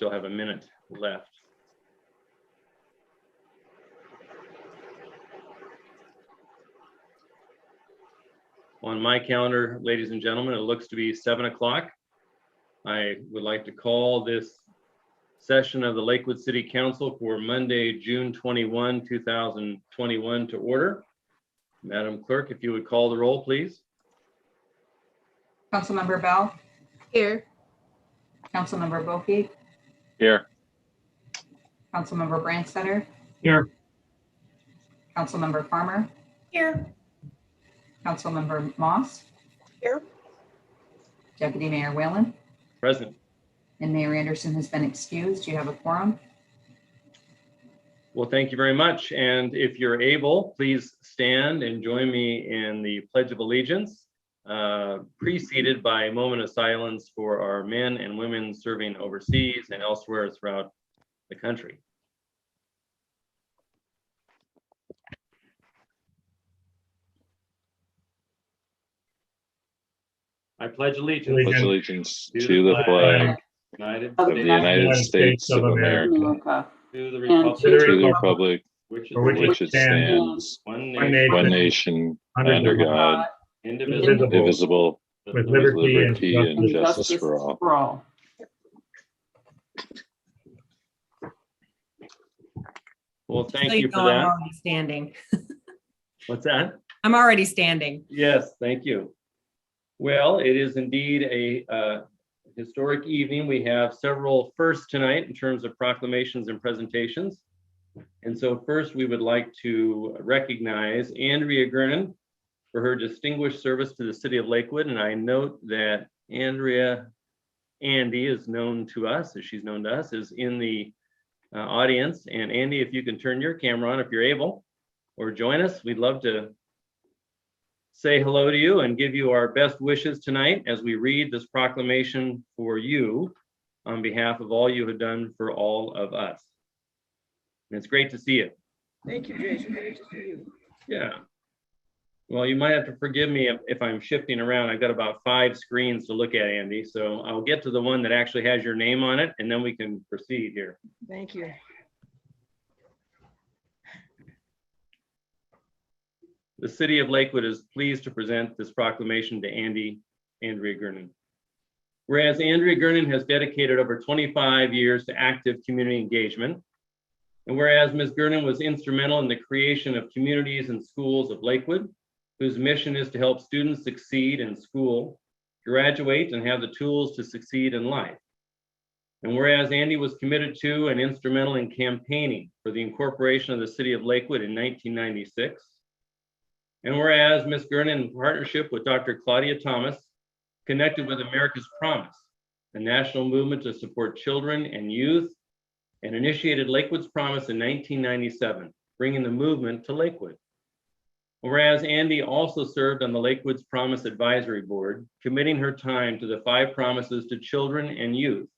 still have a minute left. On my calendar, ladies and gentlemen, it looks to be 7 o'clock. I would like to call this session of the Lakewood City Council for Monday, June 21, 2021 to order. Madam Clerk, if you would call the roll, please. Councilmember Bell. Here. Councilmember Boki. Here. Councilmember Brandstetter. Here. Councilmember Farmer. Here. Councilmember Moss. Here. Deputy Mayor Whalen. Present. And Mayor Anderson has been excused. You have a quorum. Well, thank you very much. And if you're able, please stand and join me in the Pledge of Allegiance, preceded by a moment of silence for our men and women serving overseas and elsewhere throughout the country. I pledge allegiance To the flag United of the United States of America, to the to the republic for which it stands, one one nation, under God, indivisible, with with liberty liberty and justice for all. Well, thank So you know for I'm that. already standing. What's that? I'm already standing. Yes, thank you. Well, it is indeed a historic evening. We have several firsts tonight in terms of proclamations and presentations. And so first, we would like to recognize Andrea Gernon for her distinguished service to the city of Lakewood. And I note that Andy is known to us, as she's known to us, is in the audience. And Andy, if you can turn your camera on if you're able, or join us, we'd love to say hello to you and give you our best wishes tonight as we read this proclamation for you on behalf of all you have done for all of us. And it's great to see you. Thank you, Jason. Great to see you. Yeah. Well, you might have to forgive me if I'm shifting around. I've got about 5 screens to look at, Andy. So I'll get to the one that actually has your name on it, and then we can proceed here. Thank you. The city of Lakewood is pleased to present this proclamation to Andrea Gernon. Whereas Andrea Gernon has dedicated over 25 years to active community engagement, and whereas Ms. Gernon was instrumental in the creation of communities and schools of Lakewood, whose mission is to help students succeed in school, graduate, and have the tools to succeed in life. And whereas Andy was committed to and instrumental in campaigning for the incorporation of the city of Lakewood in 1996, and whereas Ms. Gernon, in partnership with Dr. Claudia Thomas, connected with America's Promise, a national movement to support children and youth, and initiated Lakewood's Promise in 1997, bringing the movement to Lakewood. Whereas Andy also served on the Lakewood's Promise Advisory Board, committing her time to the 5 promises to children and youth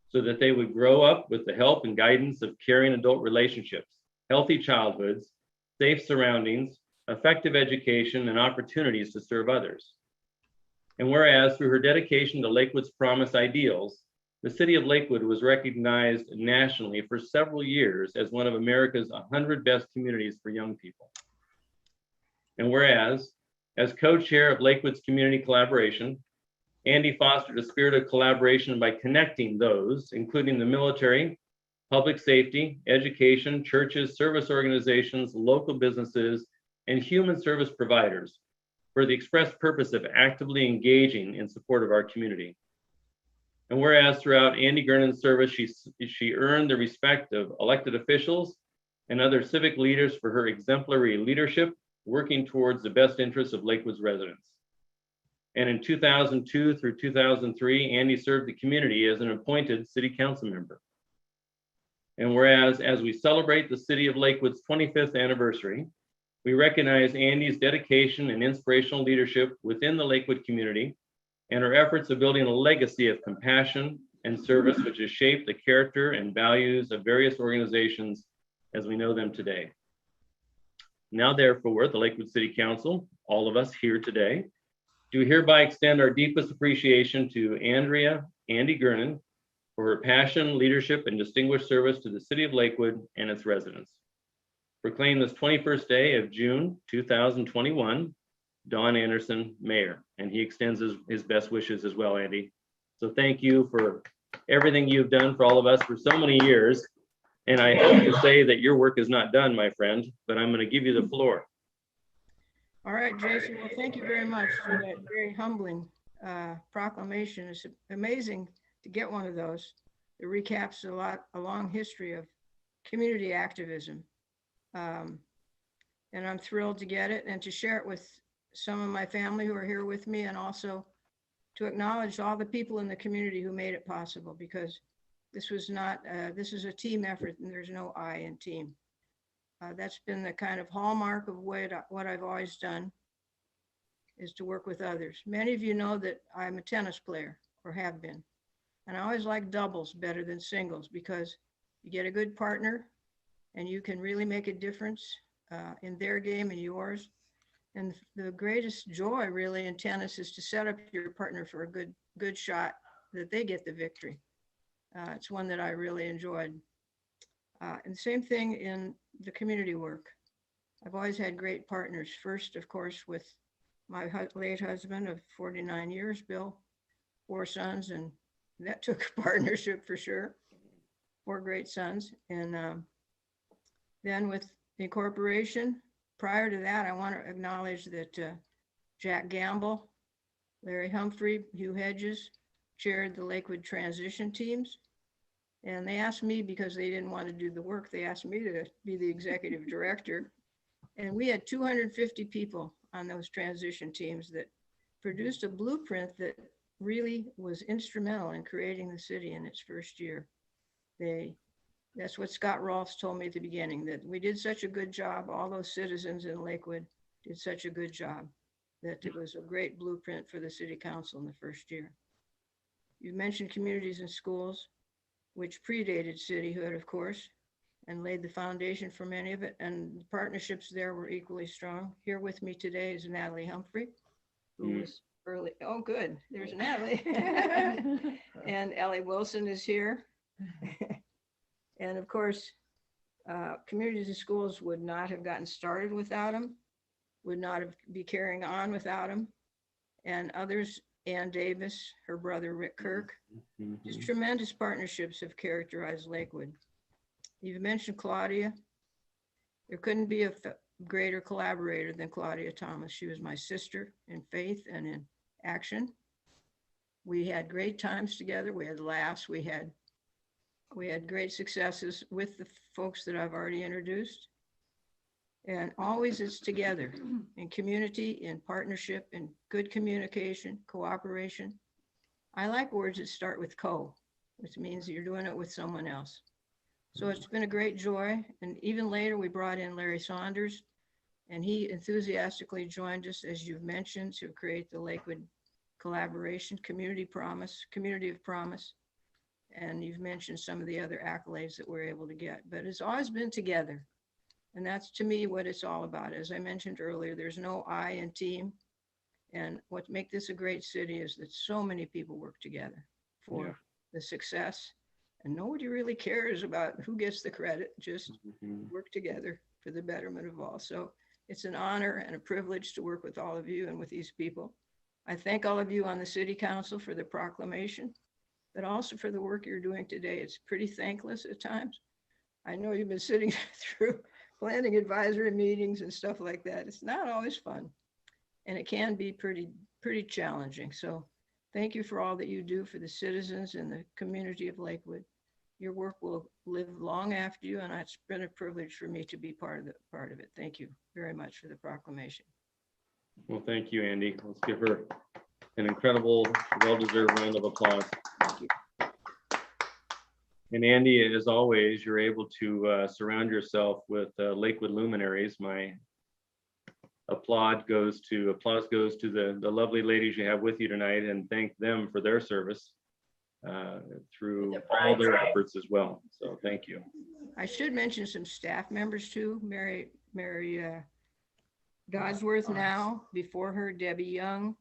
so that they would grow up with the help and guidance of caring adult relationships, healthy childhoods, safe surroundings, effective education, and opportunities to serve others. And whereas through her dedication to Lakewood's Promise ideals, the city of Lakewood was recognized nationally for several years as one of America's 100 best communities for young people. And whereas, as co-chair of Lakewood's community collaboration, Andy fostered a spirit of collaboration by connecting those, including the military, public safety, education, churches, service organizations, local businesses, and human service providers for the express purpose of actively engaging in support of our community. And whereas throughout Andy Gernon's service, she earned the respect of elected officials and other civic leaders for her exemplary leadership, working towards the best interests of Lakewood's residents. And in 2002 through 2003, Andy served the community as an appointed city council member. And whereas, as we celebrate the city of Lakewood's 25th anniversary, we recognize Andy's dedication and inspirational leadership within the Lakewood community and her efforts of building a legacy of compassion and service, which has shaped the character and values of various organizations as we know them today. Now, therefore, the Lakewood City Council, all of us here today, do hereby extend our deepest appreciation to Andy Gernon for her passion, leadership, and distinguished service to the city of Lakewood and its residents. Proclaim this 21st day of June 2021, Don Anderson, Mayor, and he extends his best wishes as well, Andy. So thank you for everything you've done for all of us for so many years. And I hope to say that your work is not done, my friend, but I'm going to give you the floor. All right, Jason, well, thank you very much for that very humbling proclamation. It's amazing to get one of those. It recaps a long history of community activism. And I'm thrilled to get it and to share it with some of my family who are here with me, and also to acknowledge all the people in the community who made it possible, because this was not, this is a team effort and there's no I in team. That's been the kind of hallmark of what I've always done, is to work with others. Many of you know that I'm a tennis player, or have been, and I always like doubles better than singles, because you get a good partner and you can really make a difference in their game and yours. And the greatest joy really in tennis is to set up your partner for a good shot, that they get the victory. It's one that I really enjoyed. And same thing in the community work. I've always had great partners. First, of course, with my late husband of 49 years, Bill, 4 sons, and that took a partnership for sure. 4 great sons. And then with the corporation, prior to that, I want to acknowledge that Jack Gamble, Larry Humphrey, Hugh Hedges chaired the Lakewood transition teams. And they asked me, because they didn't want to do the work, they asked me to be the executive director. And we had 250 people on those transition teams that produced a blueprint that really was instrumental in creating the city in its first year. That's what Scott Rolfs told me at the beginning, that we did such a good job, all those citizens in Lakewood did such a good job, that it was a great blueprint for the city council in the first year. You mentioned communities and schools, which predated cityhood, of course, and laid the foundation for many of it. And the partnerships there were equally strong. Here with me today is Natalie Humphrey, who was early. Oh, good. There's Natalie. And Ellie Wilson is here. And of course, communities and schools would not have gotten started without them, would not be carrying on without them. And others, Ann Davis, her brother Rick Kirk, just tremendous partnerships have characterized Lakewood. You've mentioned Claudia. There couldn't be a greater collaborator than Claudia Thomas. She was my sister in faith and in action. We had great times together. We had laughs. We had great successes with the folks that I've already introduced. And always it's together, in community, in partnership, in good communication, cooperation. I like words that start with co, which means you're doing it with someone else. So it's been a great joy. And even later, we brought in Larry Saunders, and he enthusiastically joined us, as you've mentioned, to create the Lakewood Collaboration Community of Promise. And you've mentioned some of the other accolades that we're able to get, but it's always been together. And that's, to me, what it's all about. As I mentioned earlier, there's no I in team. And what makes this a great city is that so many people work together for the success. And nobody really cares about who gets the credit, just work together for the betterment of all. So it's an honor and a privilege to work with all of you and with these people. I thank all of you on the City Council for the proclamation, but also for the work you're doing today. It's pretty thankless at times. I know you've been sitting through planning advisory meetings and stuff like that. It's not always fun, and it can be pretty challenging. So thank you for all that you do for the citizens and the community of Lakewood. Your work will live long after you, and it's been a privilege for me to be part of it. Thank you very much for the proclamation. Well, thank you, Andy. Let's give her an incredible, well-deserved round of applause. Thank you. And Andy, as always, you're able to surround yourself with Lakewood luminaries. My applause goes to the lovely ladies you have with you tonight, and thank them for their service through all their efforts as well. So thank you. I should mention some staff members too. Mary Dodsworth now, before her, Debbie Young,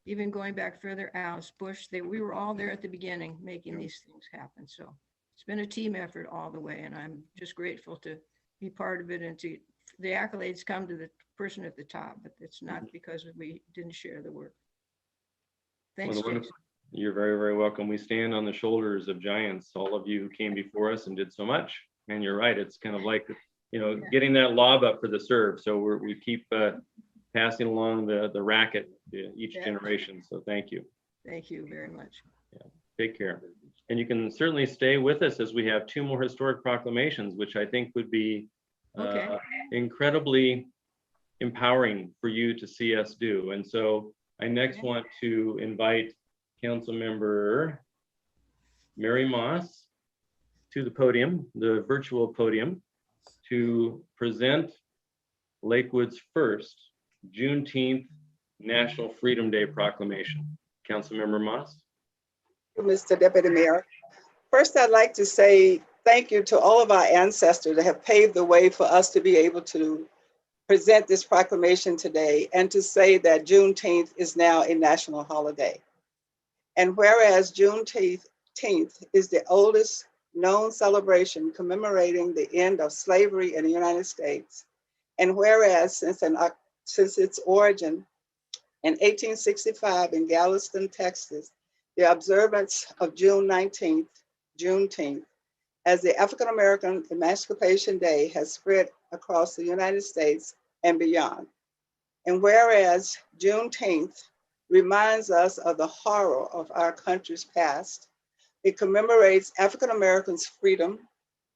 even going back further, Alice Bush, we were all there at the beginning, making these things happen. So it's been a team effort all the way, and I'm just grateful to be part of it, and to the accolades come to the person at the top, but it's not because we didn't share the work. Thanks, Well, Jason. You're very, very welcome. We stand on the shoulders of giants, all of you who came before us and did so much. And you're right, it's kind of like, getting that lob up for the serve. So we keep passing along the racket each generation. So thank you. Thank you very much. Take care. And you can certainly stay with us as we have 2 more historic proclamations, which I think would be Okay. incredibly empowering for you to see us do. And so I next want to invite Councilmember Mary Moss to the podium, the virtual podium, to present Lakewood's first Juneteenth National Freedom Day proclamation. Councilmember Moss. Mr. Deputy Mayor. First, I'd like to say thank you to all of our ancestors that have paved the way for us to be able to present this proclamation today, and to say that Juneteenth is now a national holiday. And whereas Juneteenth is the oldest known celebration commemorating the end of slavery in the United States, and whereas since its origin in 1865 in Galveston, Texas, the observance of June 19th, Juneteenth, as the African American Emancipation Day has spread across the United States and beyond. And whereas Juneteenth reminds us of the horror of our country's past, it commemorates African Americans' freedom,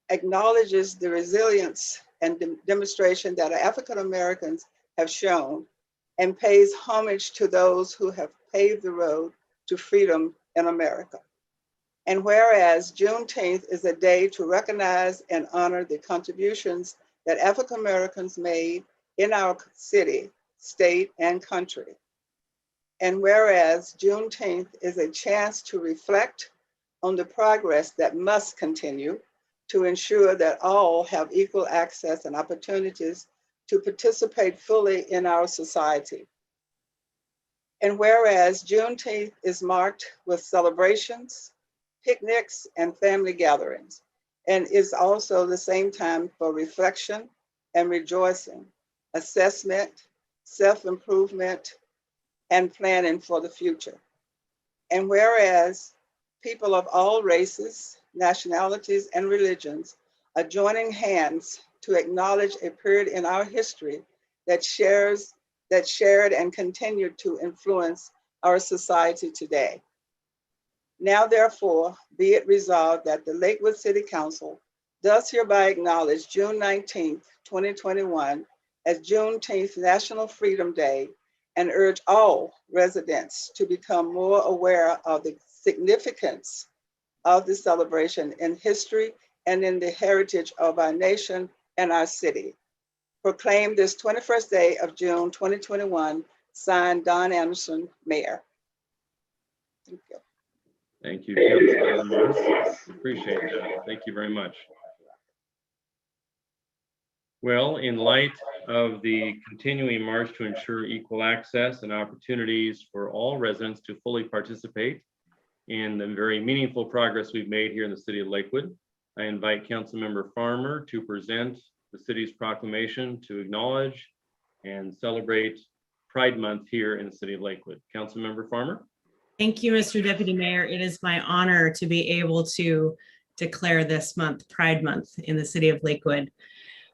acknowledges the resilience and demonstration that African Americans have shown, and pays homage to those who have paved the road to freedom in America. And whereas Juneteenth is a day to recognize and honor the contributions that African Americans made in our city, state, and country. And whereas Juneteenth is a chance to reflect on the progress that must continue to ensure that all have equal access and opportunities to participate fully in our society. And whereas Juneteenth is marked with celebrations, picnics, and family gatherings, and is also the same time for reflection and rejoicing, assessment, self-improvement, and planning for the future. And whereas people of all races, nationalities, and religions are joining hands to acknowledge a period in our history that shared and continued to influence our society today. Now, therefore, be it resolved that the Lakewood City Council does hereby acknowledge June 19th, 2021 as Juneteenth National Freedom Day, and urge all residents to become more aware of the significance of the celebration in history and in the heritage of our nation and our city. Proclaim this 21st day of June 2021, signed Don Anderson, Mayor. Thank you. Thank you, Councilmember Moss. Appreciate that. Thank you very much. Well, in light of the continuing march to ensure equal access and opportunities for all residents to fully participate in the very meaningful progress we've made here in the city of Lakewood, I invite Councilmember Farmer to present the city's proclamation to acknowledge and celebrate Pride Month here in the city of Lakewood. Councilmember Farmer. Thank you, Mr. Deputy Mayor. It is my honor to be able to declare this month Pride Month in the city of Lakewood.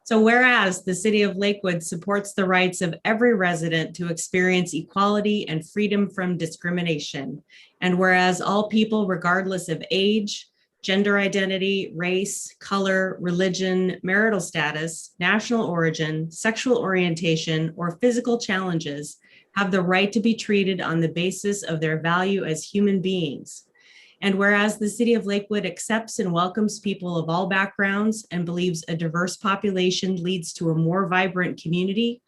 So whereas the city of Lakewood supports the rights of every resident to experience equality and freedom from discrimination, and whereas all people, regardless of age, gender identity, race, color, religion, marital status, national origin, sexual orientation, or physical challenges, have the right to be treated on the basis of their value as human beings. And whereas the city of Lakewood accepts and welcomes people of all backgrounds and believes a diverse population leads to a more vibrant community,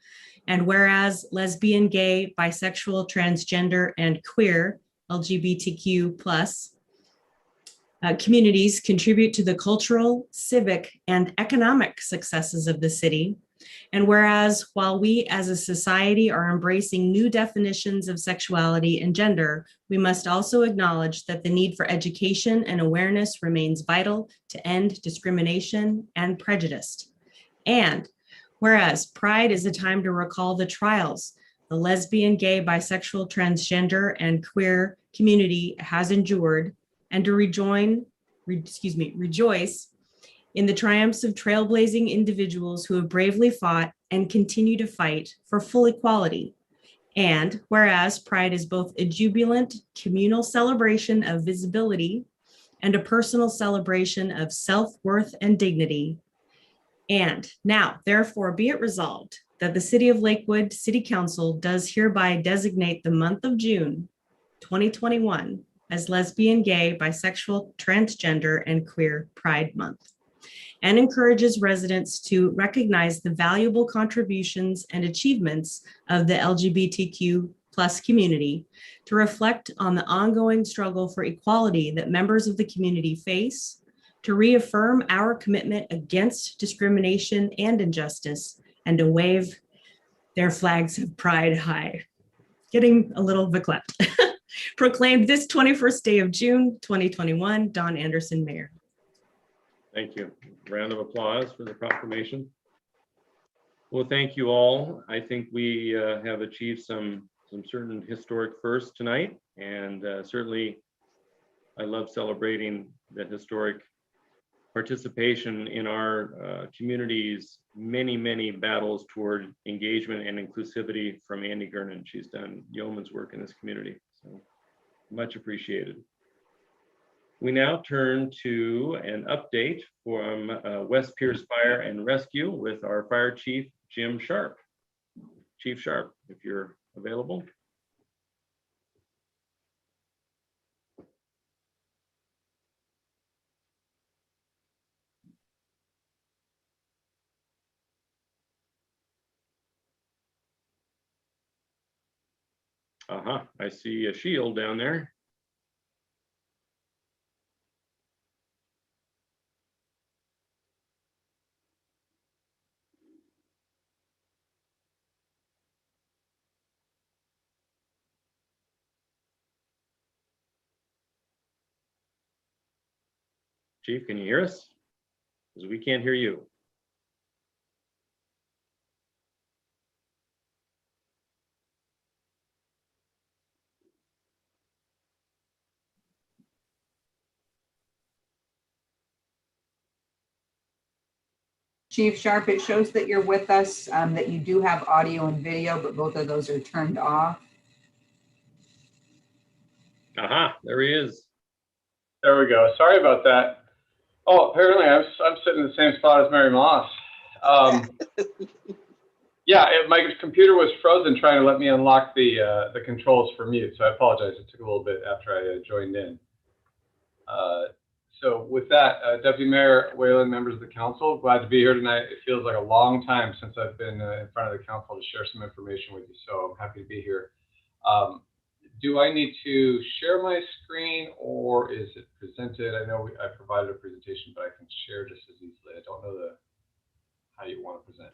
and whereas lesbian, gay, bisexual, transgender, and queer LGBTQ+ communities contribute to the cultural, civic, and economic successes of the city, And whereas while we as a society are embracing new definitions of sexuality and gender, we must also acknowledge that the need for education and awareness remains vital to end discrimination and prejudice. And whereas Pride is a time to recall the trials the lesbian, gay, bisexual, transgender, and queer community has endured, and to rejoice in the triumphs of trailblazing individuals who have bravely fought and continue to fight for full equality. And whereas Pride is both a jubilant communal celebration of visibility and a personal celebration of self-worth and dignity. And now, therefore, be it resolved that the City of Lakewood City Council does hereby designate the month of June 2021 as Lesbian, Gay, Bisexual, Transgender, and Queer Pride Month, and encourages residents to recognize the valuable contributions and achievements of the LGBTQ+ community, to reflect on the ongoing struggle for equality that members of the community face, to reaffirm our commitment against discrimination and injustice, and to wave their flags of pride high. Getting a little verklempt. Proclaimed this 21st day of June, 2021, Dawn Anderson, Mayor. Thank you. Round of applause for the proclamation. Well, thank you all. I think we have achieved some certain historic firsts tonight, and certainly I love celebrating the historic participation in our community's many battles toward engagement and inclusivity from Andy Gernon. She's done yeoman's work in this community, so much appreciated. We now turn to an update from West Pierce Fire and Rescue with our Fire Chief, Jim Sharp. Chief Sharp, if you're available. I see a shield down there. Chief, can you hear us? Because we can't hear you. Chief Sharp, it shows that you're with us, that you do have audio and video, but both of those are turned off. There he is. There we go. Sorry about that. Oh, apparently I'm sitting in the same spot as Mary Moss. Yeah, my computer was frozen trying to let me unlock the controls for mute, so I apologize. It took a little bit after I joined in. So with that, Deputy Mayor Whalen, members of the council, glad to be here tonight. It feels like a long time since I've been in front of the council to share some information with you, so I'm happy to be here. Do I need to share my screen or is it presented? I know I provided a presentation, but I can share just as easily. I don't know how you want to present.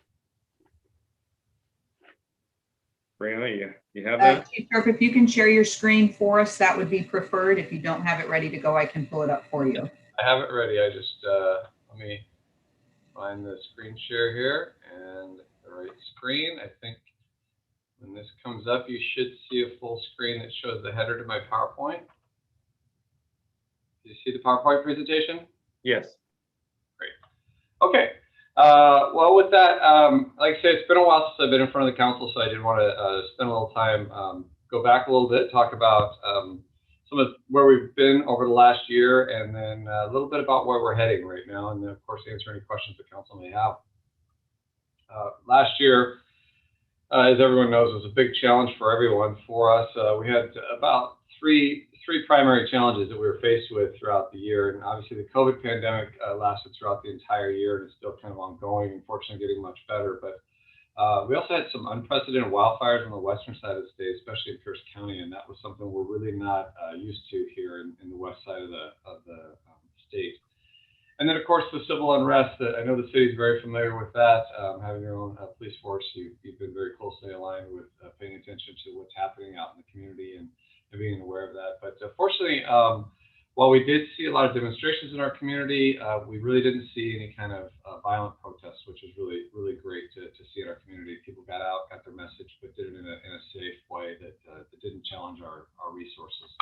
Brianna, you have that? Chief Sharp, if you can share your screen for us, that would be preferred. If you don't have it ready to go, I can pull it up for you. I have it ready. I just, let me find the screen share here and the right screen. I think when this comes up, you should see a full screen that shows the header to my PowerPoint. Do you see the PowerPoint presentation? Yes. Great. Okay. Well, with that, like I said, it's been a while since I've been in front of the council, so I did want to spend a little time, go back a little bit, talk about some of where we've been over the last year, and then a little bit about where we're heading right now, and then, of course, answer any questions the council may have. Last year, as everyone knows, was a big challenge for everyone. For us, we had about three primary challenges that we were faced with throughout the year. And obviously the COVID pandemic lasted throughout the entire year and it's still kind of ongoing, unfortunately getting much better. But we also had some unprecedented wildfires on the western side of the state, especially in Pierce County. And that was something we're really not used to here in the west side of the state. And then, of course, the civil unrest. I know the city's very familiar with that. Having your own police force, you've been very closely aligned with paying attention to what's happening out in the community and being aware of that. But fortunately, while we did see a lot of demonstrations in our community, we really didn't see any kind of violent protests, which was really, really great to see in our community. People got out, got their message, but did it in a safe way that didn't challenge our resources.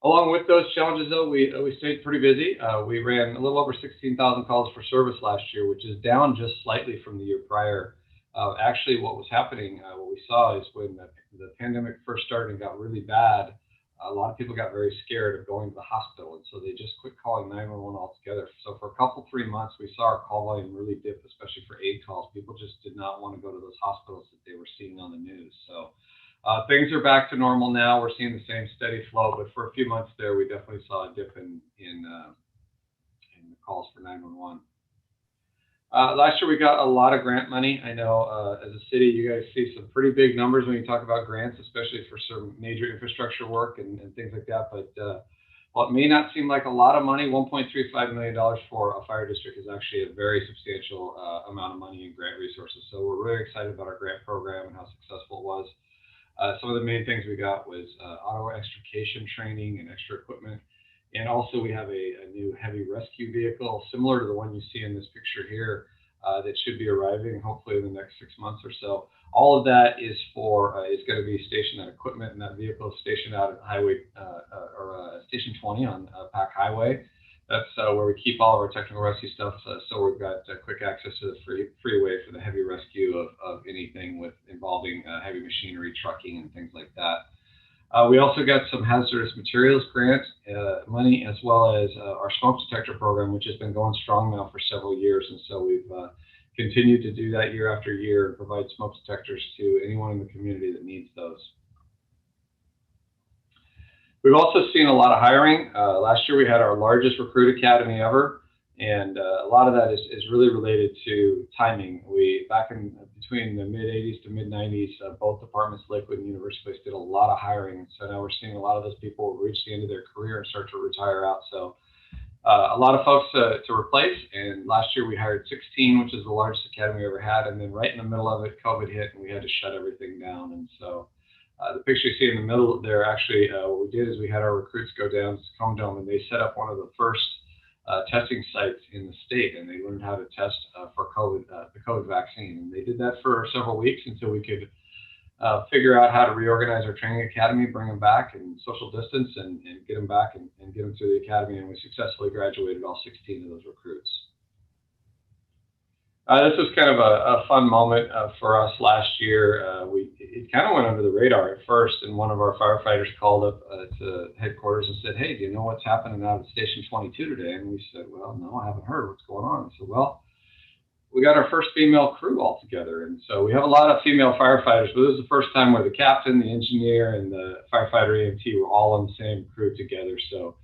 Along with those challenges, though, we stayed pretty busy. We ran a little over 16,000 calls for service last year, which is down just slightly from the year prior. Actually, what was happening, what we saw is when the pandemic first started and got really bad, a lot of people got very scared of going to the hospital, and so they just quit calling 911 altogether. So for a couple, 3 months, we saw our call volume really dip, especially for aid calls. People just did not want to go to those hospitals that they were seeing on the news. So things are back to normal now. We're seeing the same steady flow, but for a few months there, we definitely saw a dip in the calls for 911. Last year, we got a lot of grant money. I know as a city, you guys see some pretty big numbers when you talk about grants, especially for some major infrastructure work and things like that. But while it may not seem like a lot of money, $1.35 million for a fire district is actually a very substantial amount of money in grant resources. So we're really excited about our grant program and how successful it was. Some of the main things we got was auto extrication training and extra equipment. And also we have a new heavy rescue vehicle, similar to the one you see in this picture here, that should be arriving hopefully in the next 6 months or so. All of that is is going to be stationed at equipment, and that vehicle is stationed out at Highway, Station 20 on Pack Highway. That's where we keep all of our technical rescue stuff. So we've got quick access to the freeway for the heavy rescue of anything involving heavy machinery, trucking, and things like that. We also got some hazardous materials grant money, as well as our smoke detector program, which has been going strong now for several years. And so we've continued to do that year after year and provide smoke detectors to anyone in the community that needs those. We've also seen a lot of hiring. Last year, we had our largest recruit academy ever. And a lot of that is really related to timing. Back in between the mid-'80s to mid-'90s, both departments, Lakewood and University Place, did a lot of hiring. So now we're seeing a lot of those people reach the end of their career and start to retire out. So a lot of folks to replace. And last year we hired 16, which is the largest academy we ever had. And then right in the middle of it, COVID hit and we had to shut everything down. And so the picture you see in the middle there, actually, what we did is we had our recruits go down to Cone Dome, and they set up one of the first testing sites in the state, and they learned how to test for COVID, the COVID vaccine. And they did that for several weeks until we could figure out how to reorganize our training academy, bring them back and social distance and get them back and get them through the academy. And we successfully graduated all 16 of those recruits. This was kind of a fun moment for us last year. It kind of went under the radar at first, and one of our firefighters called up to headquarters and said, "Hey, do you know what's happening out at Station 22 today?" And we said, "Well, no, I haven't heard. What's going on?" I said, "Well, we got our first female crew all together." And so we have a lot of female firefighters, but this is the first time where the captain, the engineer, and the firefighter EMT were all on the same crew together. So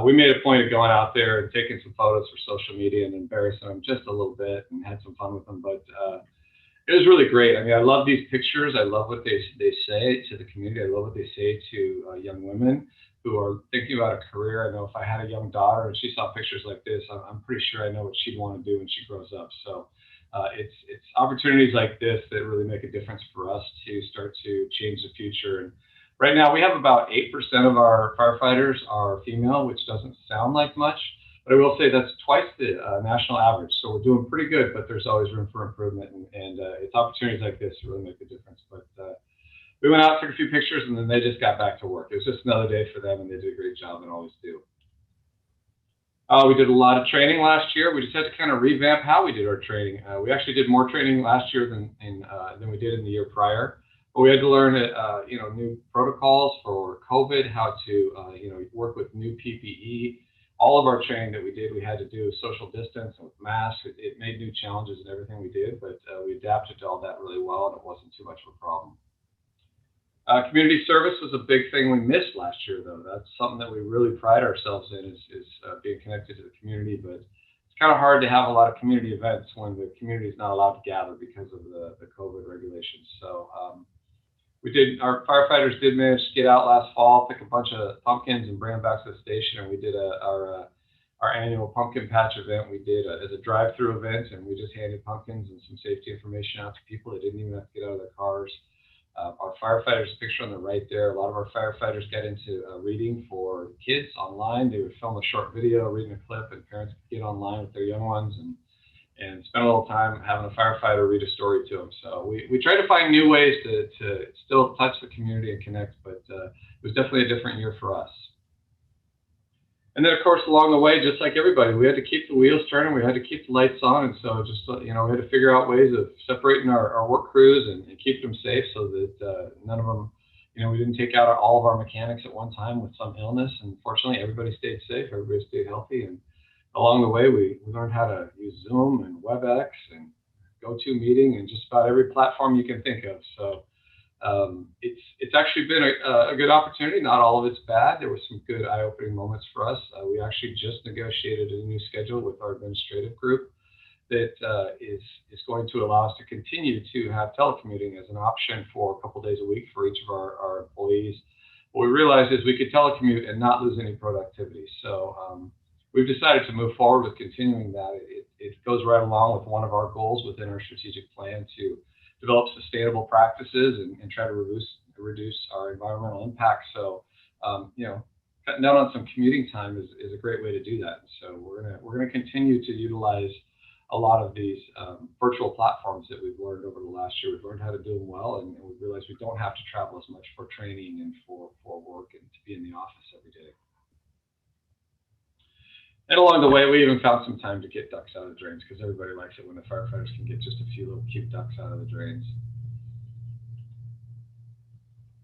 we made a point of going out there and taking some photos for social media and embarrassing them just a little bit and had some fun with them. But it was really great. I mean, I love these pictures. I love what they say to the community. I love what they say to young women who are thinking about a career. I know if I had a young daughter and she saw pictures like this, I'm pretty sure I know what she'd want to do when she grows up. So it's opportunities like this that really make a difference for us to start to change the future. And right now, we have about 8% of our firefighters are female, which doesn't sound like much, but I will say that's twice the national average. So we're doing pretty good, but there's always room for improvement. And it's opportunities like this that really make a difference. But we went out, took a few pictures, and then they just got back to work. It was just another day for them, and they did a great job and always do. We did a lot of training last year. We just had to kind of revamp how we did our training. We actually did more training last year than we did in the year prior. But we had to learn, new protocols for COVID, how to, work with new PPE. All of our training that we did, we had to do social distance and with masks. It made new challenges in everything we did, but we adapted to all that really well, and it wasn't too much of a problem. Community service was a big thing we missed last year, though. That's something that we really pride ourselves in is being connected to the community. But it's kind of hard to have a lot of community events when the community is not allowed to gather because of the COVID regulations. So our firefighters did manage to get out last fall, pick a bunch of pumpkins and bring them back to the station. And we did our our annual pumpkin patch event. We did as a drive-through event, and we just handed pumpkins and some safety information out to people that didn't even have to get out of their cars. Our firefighters picture on the right there. A lot of our firefighters get into reading for kids online. They would film a short video, reading a clip, and parents could get online with their young ones and spend a little time having a firefighter read a story to them. So we try to find new ways to still touch the community and connect, but it was definitely a different year for us. And then, of course, along the way, just like everybody, we had to keep the wheels turning. We had to keep the lights on. And so just, we had to figure out ways of separating our work crews and keep them safe so that none of them, we didn't take out all of our mechanics at one time with some illness. And fortunately, everybody stayed safe. Everybody stayed healthy. And along the way, we learned how to use Zoom and WebEx and GoToMeeting and just about every platform you can think of. So it's actually been a good opportunity. Not all of it's bad. There were some good eye-opening moments for us. We actually just negotiated a new schedule with our administrative group that is going to allow us to continue to have telecommuting as an option for a couple days a week for each of our employees. What we realized is we could telecommute and not lose any productivity. So we've decided to move forward with continuing that. It goes right along with one of our goals within our strategic plan to develop sustainable practices and try to reduce our environmental impact. So, cutting down on some commuting time is a great way to do that. So we're gonna continue to utilize a lot of these virtual platforms that we've learned over the last year. We've learned how to do them well, and we realized we don't have to travel as much for training and for work and to be in the office every day. And along the way, we even found some time to get ducks out of the drains because everybody likes it when the firefighters can get just a few little cute ducks out of the drains.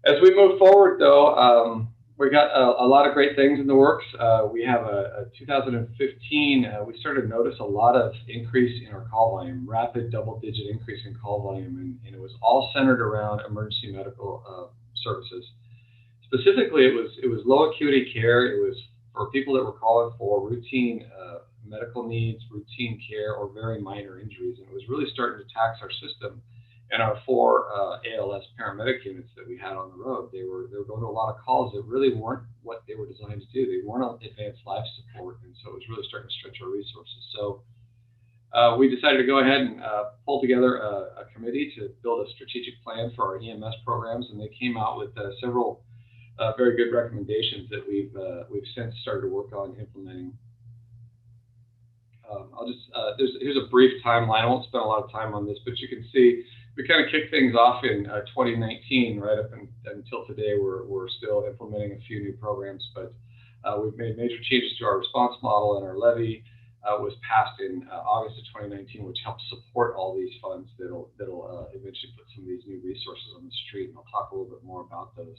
As we move forward, though, we got a lot of great things in the works. We have a 2015, we started to notice a lot of increase in our call volume, rapid double-digit increase in call volume, and it was all centered around emergency medical services. Specifically, it was low acuity care. It was for people that were calling for routine medical needs, routine care, or very minor injuries. And it was really starting to tax our system. And our 4 ALS paramedic units that we had on the road, they were going to a lot of calls that really weren't what they were designed to do. They weren't on advanced life support. And so it was really starting to stretch our resources. So we decided to go ahead and pull together a committee to build a strategic plan for our EMS programs. And they came out with several very good recommendations that we've since started to work on implementing. Here's a brief timeline. I won't spend a lot of time on this, but you can see we kind of kicked things off in 2019, right up until today. We're still implementing a few new programs, but we've made major changes to our response model, and our levy was passed in August of 2019, which helps support all these funds that'll eventually put some of these new resources on the street. And I'll talk a little bit more about those.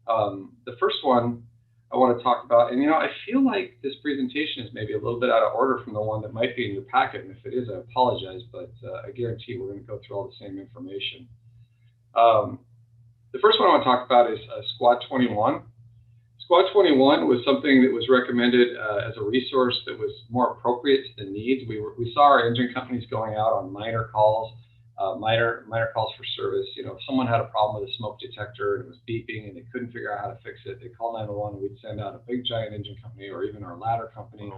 The first one I want to talk about, and I feel like this presentation is maybe a little bit out of order from the one that might be in your packet, and if it is, I apologize, but I guarantee we're going to go through all the same information. The first one I want to talk about is Squad 21. Squad 21 was something that was recommended as a resource that was more appropriate to the needs. We saw our engine companies going out on minor calls. Minor calls for service. If someone had a problem with a smoke detector and it was beeping and they couldn't figure out how to fix it, they call 911 and we'd send out a big giant engine company or even our ladder company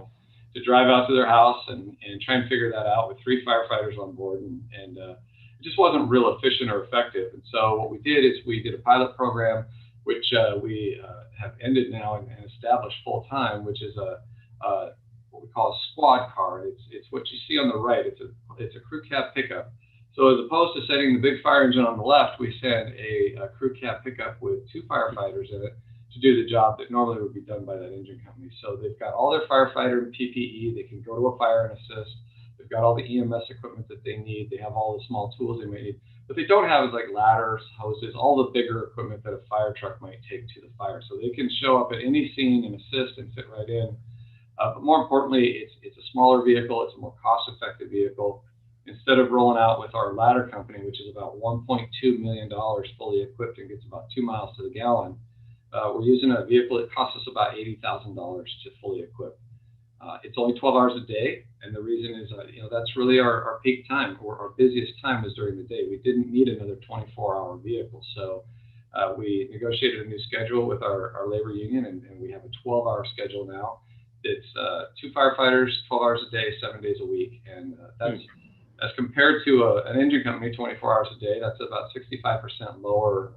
to drive out to their house and try and figure that out with 3 firefighters on board. And it just wasn't real efficient or effective. And so what we did is we did a pilot program, which we have ended now and established full time, which is what we call a squad car. It's what you see on the right. It's a crew cab pickup. So as opposed to sending the big fire engine on the left, we send a crew cab pickup with 2 firefighters in it to do the job that normally would be done by that engine company. So they've got all their firefighter PPE. They can go to a fire and assist. They've got all the EMS equipment that they need. They have all the small tools they may need. What they don't have is like ladders, hoses, all the bigger equipment that a fire truck might take to the fire. So they can show up at any scene and assist and fit right in. But more importantly, it's a smaller vehicle. It's a more cost-effective vehicle. Instead of rolling out with our ladder company, which is about $1.2 million fully equipped and gets about 2 miles to the gallon, we're using a vehicle that costs us about $80,000 to fully equip. It's only 12 hours a day, and the reason is, that's really our peak time, or our busiest time is during the day. We didn't need another 24-hour vehicle, so we negotiated a new schedule with our labor union, and we have a 12-hour schedule now. it's 2 firefighters, 12 hours a day, 7 days a week. And that's as compared to an engine company, 24 hours a day, that's about 65% lower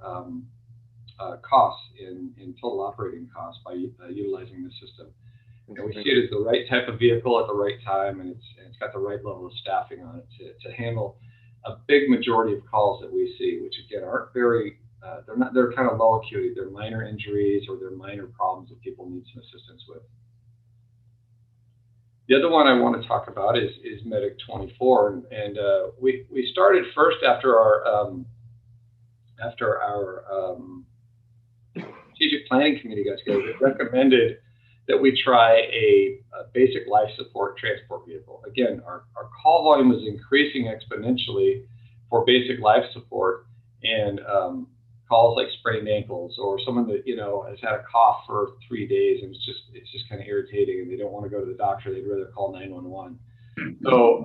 costs in total operating costs by utilizing the system. And we see it as the right type of vehicle at the right time, and it's got the right level of staffing on it to handle a big majority of calls that we see, which again aren't very, they're kind of low acuity. They're minor injuries or they're minor problems that people need some assistance with. The other one I want to talk about is Medic 24, and we started first after our strategic planning committee got together. It recommended that we try a basic life support transport vehicle. Again, our call volume was increasing exponentially for basic life support, and calls like sprained ankles or someone that has had a cough for 3 days and it's just kind of irritating and they don't want to go to the doctor. They'd rather call 911. So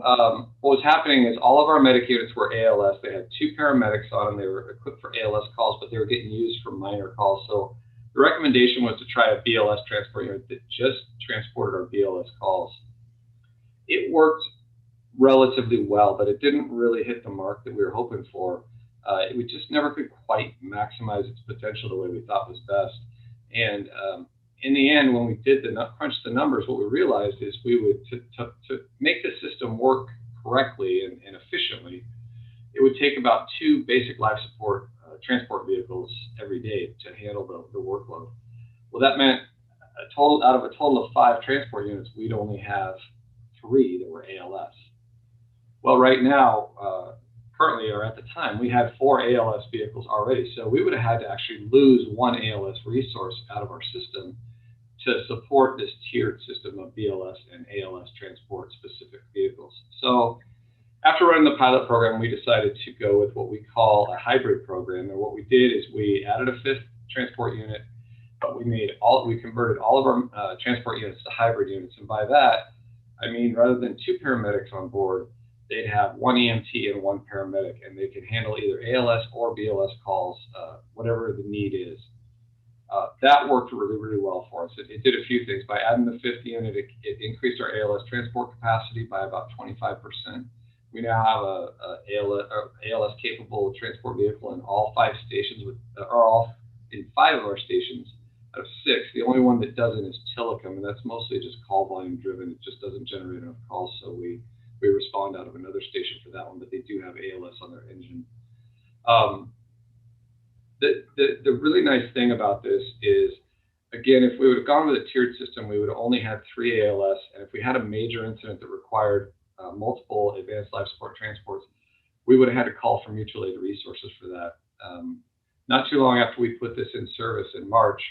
what was happening is all of our medic units were ALS. They had 2 paramedics on them. They were equipped for ALS calls, but they were getting used for minor calls. So the recommendation was to try a BLS transport unit that just transported our BLS calls. It worked relatively well, but it didn't really hit the mark that we were hoping for. We just never could quite maximize its potential the way we thought was best. And in the end, when we did crunch the numbers, what we realized is we would, to make the system work correctly and efficiently, it would take about 2 basic life support transport vehicles every day to handle the workload. Well, that meant out of a total of 5 transport units, we'd only have 3 that were ALS. Well, right now, currently, or at the time, we had 4 ALS vehicles already. So we would have had to actually lose 1 ALS resource out of our system to support this tiered system of BLS and ALS transport specific vehicles. So after running the pilot program, we decided to go with what we call a hybrid program. And what we did is we added a 5th transport unit, but we converted all of our transport units to hybrid units. And by that, I mean, rather than 2 paramedics on board, they'd have 1 EMT and 1 paramedic, and they could handle either ALS or BLS calls, whatever the need is. That worked really, really well for us. It did a few things. By adding the 5th unit, it increased our ALS transport capacity by about 25%. We now have a ALS capable transport vehicle in all 5 stations, in 5 of our stations out of 6. The only one that doesn't is Tillicum, and that's mostly just call volume driven. It just doesn't generate enough calls, so we respond out of another station for that one, but they do have ALS on their engine. The really nice thing about this is, again, if we would have gone with a tiered system, we would have only had 3 ALS, and if we had a major incident that required multiple advanced life support transports, we would have had to call for mutual aid resources for that. Not too long after we put this in service in March,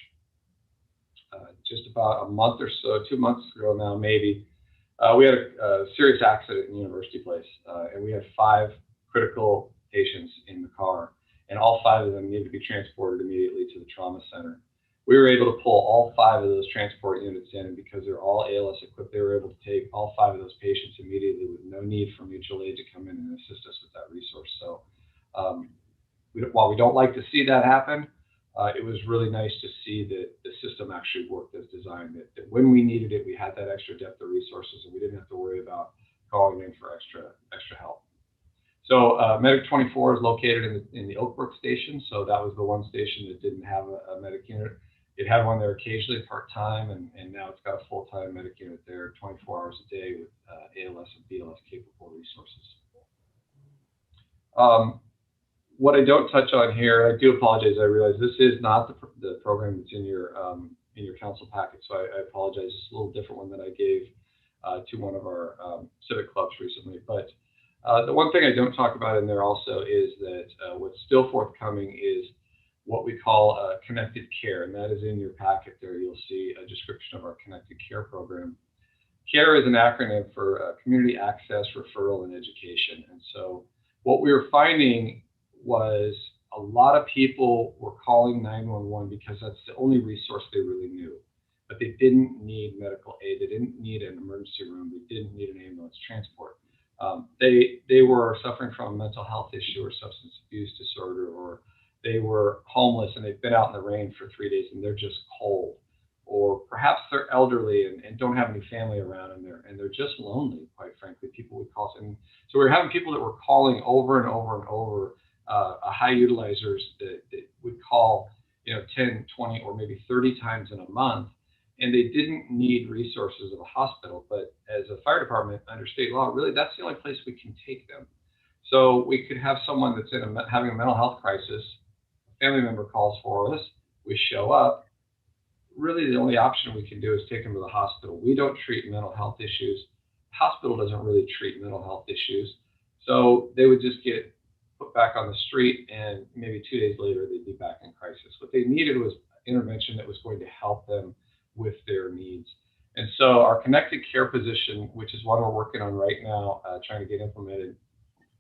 just about a month or so, 2 months ago now maybe, we had a serious accident in University Place, and we had 5 critical patients in the car, and all 5 of them needed to be transported immediately to the trauma center. We were able to pull all 5 of those transport units in, and because they're all ALS equipped, they were able to take all 5 of those patients immediately with no need for mutual aid to come in and assist us with that resource. So while we don't like to see that happen, it was really nice to see that the system actually worked as designed. That when we needed it, we had that extra depth of resources, and we didn't have to worry about calling in for extra help. So Medic 24 is located in the Oakbrook station. So that was the one station that didn't have a medic unit. It had one there occasionally part-time, and now it's got a full-time medic unit there 24 hours a day with ALS and BLS capable resources. What I don't touch on here, I do apologize. I realize this is not the program that's in your council packet, so I apologize. It's a little different one that I gave to one of our civic clubs recently. But the one thing I don't talk about in there also is that what's still forthcoming is what we call Connected Care, and that is in your packet there. You'll see a description of our Connected Care program. CARE is an acronym for Community Access, Referral, and Education. And so what we were finding was a lot of people were calling 911 because that's the only resource they really knew. But they didn't need medical aid. They didn't need an emergency room. They didn't need an ambulance transport. They were suffering from a mental health issue or substance abuse disorder, or they were homeless and they've been out in the rain for 3 days and they're just cold. or perhaps they're elderly and don't have any family around, and they're just lonely, quite frankly. People would call, and so we're having people that were calling over and over and over, high utilizers that would call, 10, 20, or maybe 30 times in a month, and they didn't need resources of a hospital. But as a fire department under state law, really that's the only place we can take them. So we could have someone that's having a mental health crisis, a family member calls for us, we show up. Really the only option we can do is take them to the hospital. We don't treat mental health issues. The hospital doesn't really treat mental health issues. So they would just get put back on the street, and maybe 2 days later they'd be back in crisis. What they needed was intervention that was going to help them with their needs. And so our connected care position, which is one we're working on right now, trying to get implemented,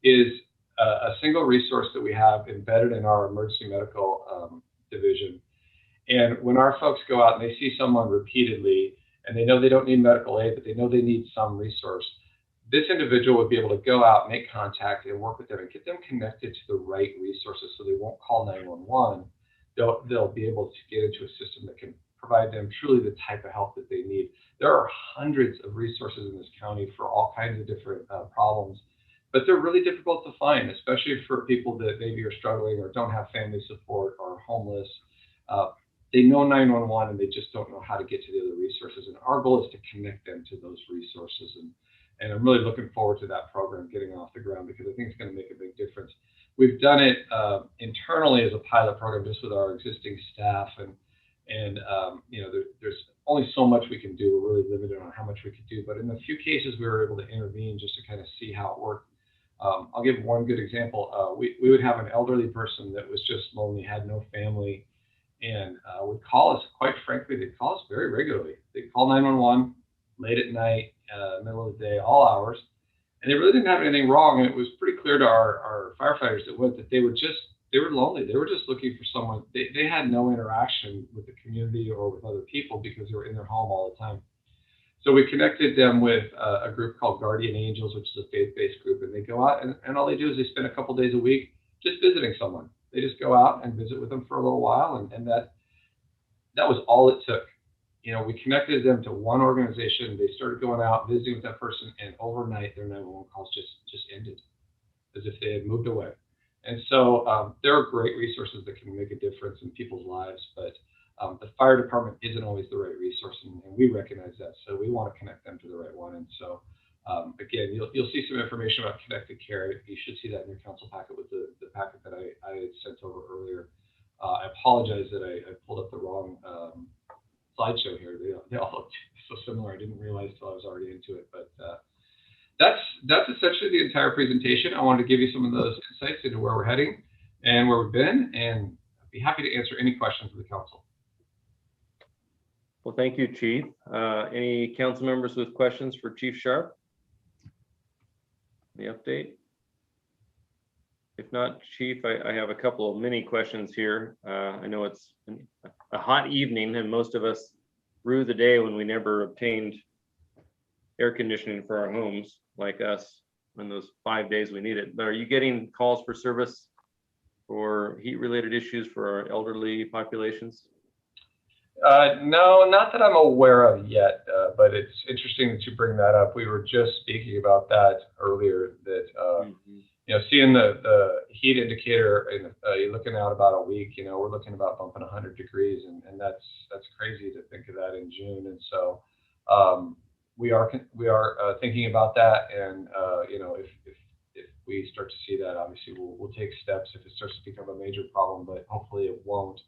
is a single resource that we have embedded in our emergency medical division. And when our folks go out and they see someone repeatedly, and they know they don't need medical aid, but they know they need some resource, this individual would be able to go out, make contact, and work with them and get them connected to the right resources, so they won't call 911. They'll be able to get into a system that can provide them truly the type of help that they need. There are hundreds of resources in this county for all kinds of different problems, but they're really difficult to find, especially for people that maybe are struggling or don't have family support or are homeless. They know 911 and they just don't know how to get to the other resources. And our goal is to connect them to those resources. And I'm really looking forward to that program getting off the ground, because I think it's going to make a big difference. We've done it internally as a pilot program just with our existing staff, and there's only so much we can do. We're really limited on how much we could do, but in a few cases we were able to intervene just to kind of see how it worked. I'll give one good example. We would have an elderly person that was just lonely, had no family, and would call us. Quite frankly, they'd call us very regularly. They'd call 911 late at night, middle of the day, all hours, and they really didn't have anything wrong. And it was pretty clear to our firefighters that they were lonely. They were just looking for someone. They had no interaction with the community or with other people because they were in their home all the time. So we connected them with a group called Guardian Angels, which is a faith-based group, and they go out and all they do is they spend a couple days a week just visiting someone. They just go out and visit with them for a little while, and that was all it took. We connected them to one organization. They started going out, visiting with that person, and overnight their 911 calls just ended, as if they had moved away. And so there are great resources that can make a difference in people's lives, but the fire department isn't always the right resource, and we recognize that. So we want to connect them to the right one. And so again, you'll see some information about connected care. You should see that in your council packet with the packet that I had sent over earlier. I apologize that I pulled up the wrong slideshow here. They all look so similar. I didn't realize till I was already into it, but that's essentially the entire presentation. I wanted to give you some of those insights into where we're heading and where we've been, and I'd be happy to answer any questions of the council. Well, thank you, Chief. Any council members with questions for Chief Sharp? The update? If not, Chief, I have a couple of mini questions here. I know it's a hot evening and most of us rue the day when we never obtained air conditioning for our homes, like us, in those 5 days we need it. But are you getting calls for service for heat-related issues for our elderly populations? No, not that I'm aware of yet, but it's interesting that you bring that up. We were just speaking about that earlier, that seeing the heat indicator, and you're looking out about a week, we're looking about bumping 100 degrees, and that's crazy to think of that in June. And so we are thinking about that, and if we start to see that, obviously we'll take steps if it starts to become a major problem, but hopefully it won't.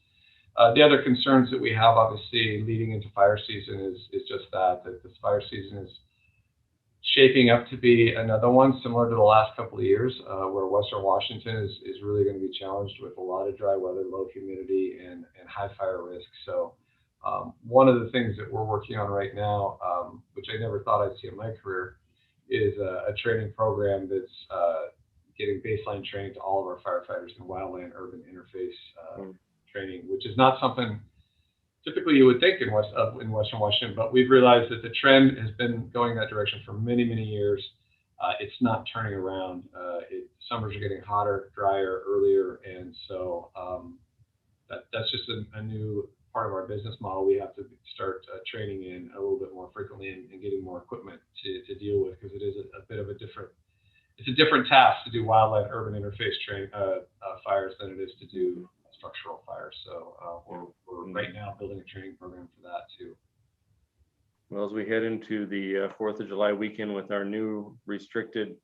The other concerns that we have, obviously, leading into fire season is just that this fire season is shaping up to be another one similar to the last couple of years, where Western Washington is really going to be challenged with a lot of dry weather, low humidity, and high fire risk. So one of the things that we're working on right now, which I never thought I'd see in my career, is a training program that's getting baseline training to all of our firefighters in wildland urban interface training, which is not something typically you would think in Western Washington, but we've realized that the trend has been going that direction for many, many years. It's not turning around. Summers are getting hotter, drier, earlier, and so that's just a new part of our business model, we have to start training in a little bit more frequently and getting more equipment to deal with, because it is a bit of a different, it's a different task to do wildland urban interface fires than it is to do structural fires. So we're right now building a training program for that too. Well, as we head into the 4th of July weekend with our new restricted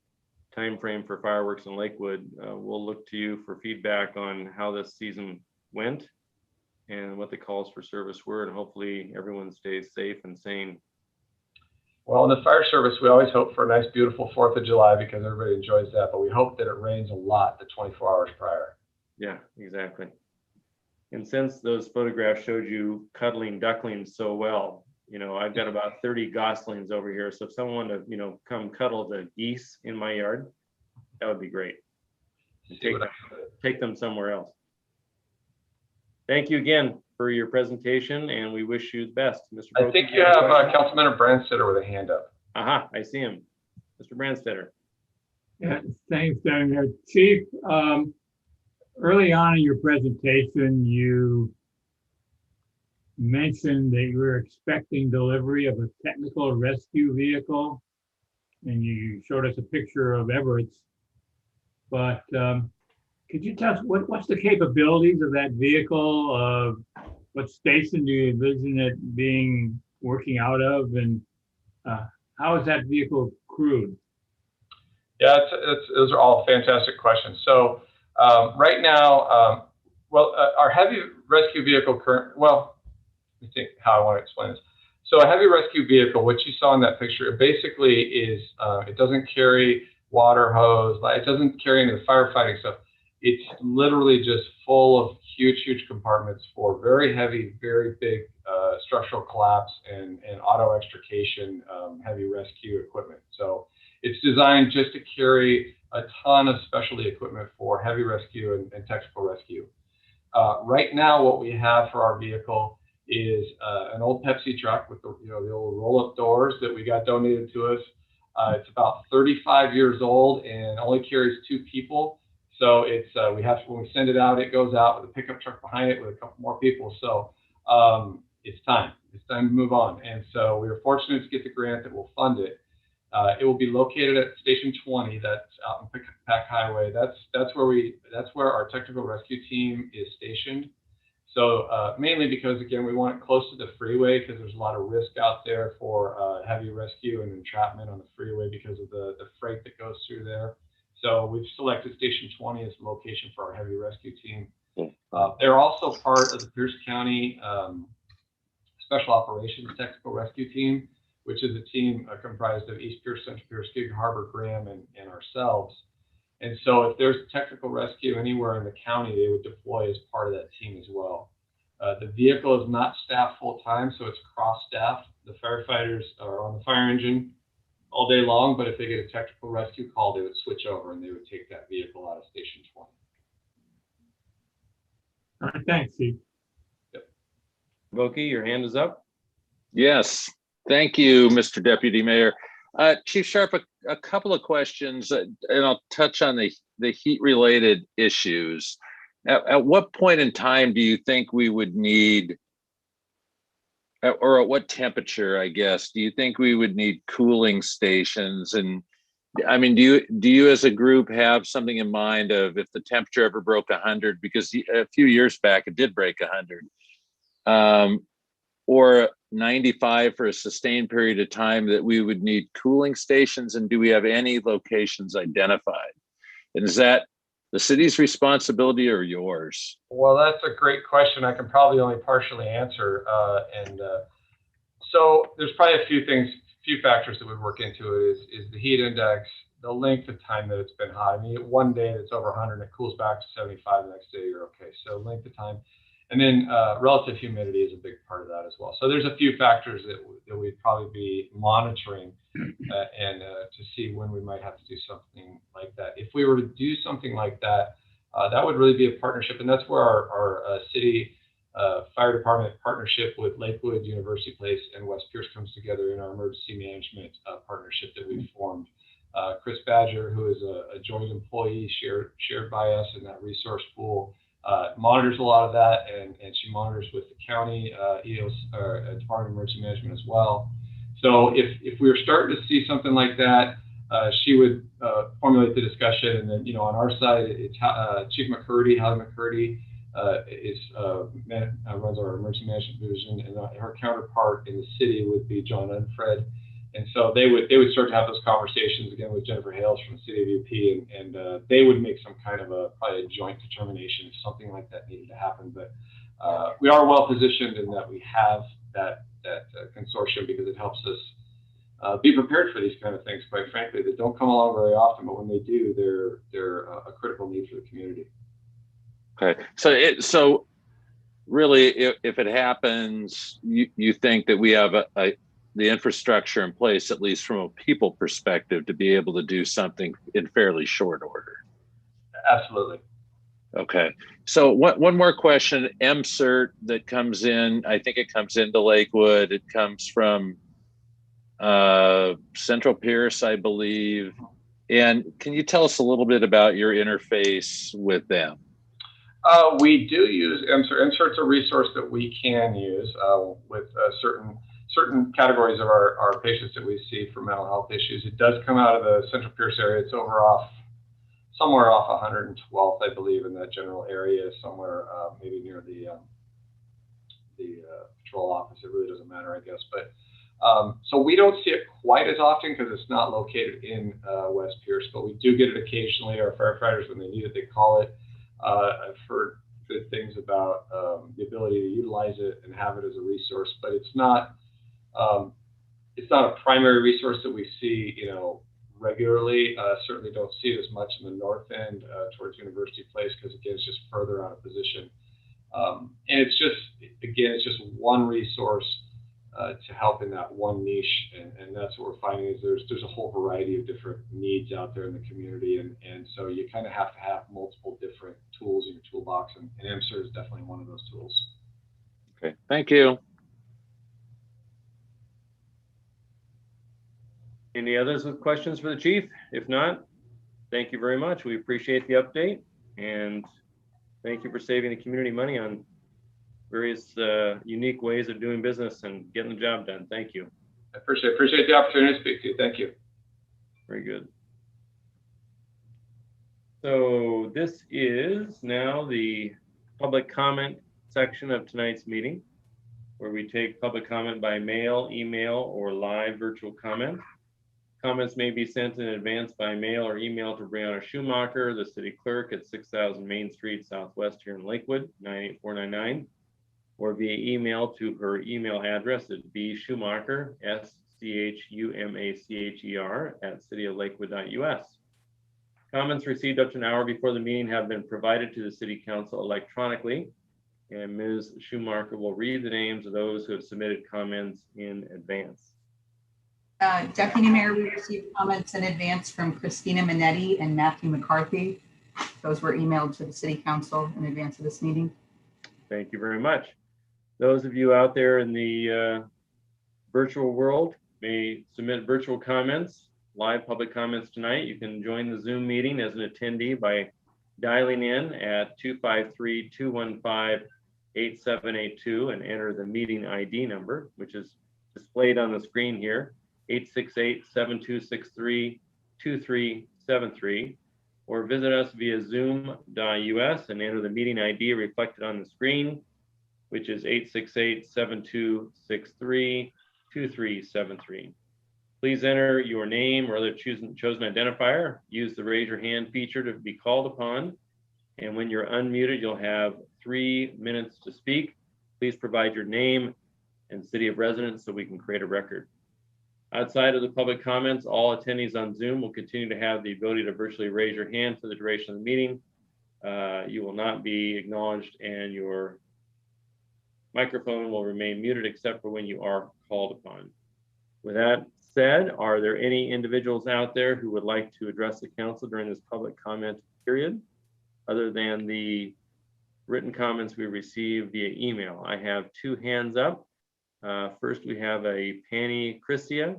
time frame for fireworks in Lakewood, we'll look to you for feedback on how this season went and what the calls for service were, and hopefully everyone stays safe and sane. Well, in the fire service, we always hope for a nice, beautiful 4th of July because everybody enjoys that, but we hope that it rains a lot the 24 hours prior. Yeah, exactly. And since those photographs showed you cuddling ducklings so well, you know, I've got about 30 goslings over here. So if someone wanted to, you know, come cuddle the geese in my yard, that would be great. Take them somewhere else. Thank you again for your presentation, and we wish you the best. Mr. I think you have Councilmember Brandstetter with a hand up. Aha, I see him. Mr. Brandstetter. Yeah, thanks, Senator. Chief, early on in your presentation, you mentioned that you were expecting delivery of a technical rescue vehicle, and you showed us a picture of Everett's. But could you tell us what's the capabilities of that vehicle? What station do you envision it working out of, and how is that vehicle crewed? Yeah, those are all fantastic questions. So right now, our heavy rescue vehicle let me think how I want to explain this. So a heavy rescue vehicle, what you saw in that picture, it basically is, it doesn't carry water hose, it doesn't carry any of the firefighting stuff. It's literally just full of huge, huge compartments for very heavy, very big structural collapse and auto extrication heavy rescue equipment. So it's designed just to carry a ton of specialty equipment for heavy rescue and technical rescue. Right now, what we have for our vehicle is an old Pepsi truck with the old roll-up doors that we got donated to us. It's about 35 years old and only carries 2 people. So it's when we send it out, it goes out with a pickup truck behind it with a couple more people. So it's time to move on. And so we were fortunate to get the grant that will fund it. It will be located at Station 20. That's out in Pack Highway. That's where our technical rescue team is stationed. So mainly because, again, we want it close to the freeway because there's a lot of risk out there for heavy rescue and entrapment on the freeway because of the freight that goes through there. So we've selected Station 20 as the location for our heavy rescue team. They're also part of the Pierce County Special Operations Technical Rescue Team, which is a team comprised of East Pierce, Central Pierce, Gig Harbor, Graham, and ourselves. And so if there's technical rescue anywhere in the county, they would deploy as part of that team as well. The vehicle is not staffed full-time, so it's cross-staffed. The firefighters are on the fire engine all day long, but if they get a technical rescue call, they would switch over and they would take that vehicle out of Station 20. All right, thanks, Chief. Yep. Voki, your hand is up. Yes, thank you, Mr. Deputy Mayor. Chief Sharp, a couple of questions, and I'll touch on the heat-related issues. At what point in time do you think we would need, or at what temperature, I guess, do you think we would need cooling stations? And I mean, do you as a group have something in mind of if the temperature ever broke 100? Because a few years back it did break 100, or 95 for a sustained period of time, that we would need cooling stations? And do we have any locations identified? And is that the city's responsibility or yours? Well, that's a great question. I can probably only partially answer. So there's probably a few factors that would work into it is the heat index, the length of time that it's been hot. I mean, one day it's over 100 and it cools back to 75, the next day you're okay. So length of time. And then relative humidity is a big part of that as well. So there's a few factors that we'd probably be monitoring and to see when we might have to do something like that. If we were to do something like that, that would really be a partnership. And that's where our city fire department partnership with Lakewood, University Place, and West Pierce comes together in our emergency management partnership that we've formed. Chris Badger, who is a joint employee shared by us in that resource pool, monitors a lot of that, and she monitors with the county EOS or Department of Emergency Management as well. So if we were starting to see something like that, she would formulate the discussion, and then on our side, it's Chief McCurdy, Holly McCurdy, runs our emergency management division, and her counterpart in the city would be John Unfred. And so they would start to have those conversations again with Jennifer Hales from the city of UP, and they would make some kind of probably a joint determination if something like that needed to happen. But we are well positioned in that we have that consortium, because it helps us be prepared for these kind of things, quite frankly, that don't come along very often, but when they do, they're a critical need for the community. Okay, so really, if it happens, you think that we have the infrastructure in place, at least from a people perspective, to be able to do something in fairly short order? Absolutely. Okay, so one more question. MCERT that comes in, I think it comes into Lakewood. It comes from Central Pierce, I believe. And can you tell us a little bit about your interface with them? We do use MCERT. MCERT's a resource that we can use with certain categories of our patients that we see for mental health issues. It does come out of the Central Pierce area. It's somewhere off 112th, I believe, in that general area, somewhere maybe near the patrol office. It really doesn't matter, I guess. But so we don't see it quite as often because it's not located in West Pierce, but we do get it occasionally. Our firefighters, when they need it, they call it. I've heard good things about the ability to utilize it and have it as a resource, but it's not a primary resource that we see, regularly. Certainly don't see it as much in the north end towards University Place, because again, it's just further out of position. And it's just one resource to help in that one niche, and that's what we're finding is there's a whole variety of different needs out there in the community, and so you kind of have to have multiple different tools in your toolbox, and MCERT is definitely one of those tools. Okay, thank you. Any others with questions for the chief? If not, thank you very much. We appreciate the update, and thank you for saving the community money on various unique ways of doing business and getting the job done. Thank you. I appreciate the opportunity to speak to you. Thank you. Very good. So this is now the public comment section of tonight's meeting, where we take public comment by mail, email, or live virtual comment. Comments may be sent in advance by mail or email to Brianna Schumacher, the city clerk at 6000 Main Street Southwest here in Lakewood, 98499, or via email to her email address at bschumacher, SCHUMACHER, at cityoflakewood.us. Comments received up to an hour before the meeting have been provided to the city council electronically, and Ms. Schumacher will read the names of those who have submitted comments in advance. Deputy Mayor, we received comments in advance from Christina Minetti and Matthew McCarthy. Those were emailed to the city council in advance of this meeting. Thank you very much. Those of you out there in the virtual world may submit virtual comments, live public comments tonight. You can join the Zoom meeting as an attendee by dialing in at 253-215-8782 and enter the meeting ID number, which is displayed on the screen here, 868-7263-2373, or visit us via zoom.us and enter the meeting ID reflected on the screen, which is 868-7263-2373. Please enter your name or other chosen identifier. Use the raise your hand feature to be called upon. And when you're unmuted, you'll have 3 minutes to speak. Please provide your name and city of residence so we can create a record. Outside of the public comments, all attendees on Zoom will continue to have the ability to virtually raise your hand for the duration of the meeting. You will not be acknowledged, and your microphone will remain muted except for when you are called upon. With that said, are there any individuals out there who would like to address the council during this public comment period, other than the written comments we received via email? I have 2 hands up. First, we have a Penny Christia. If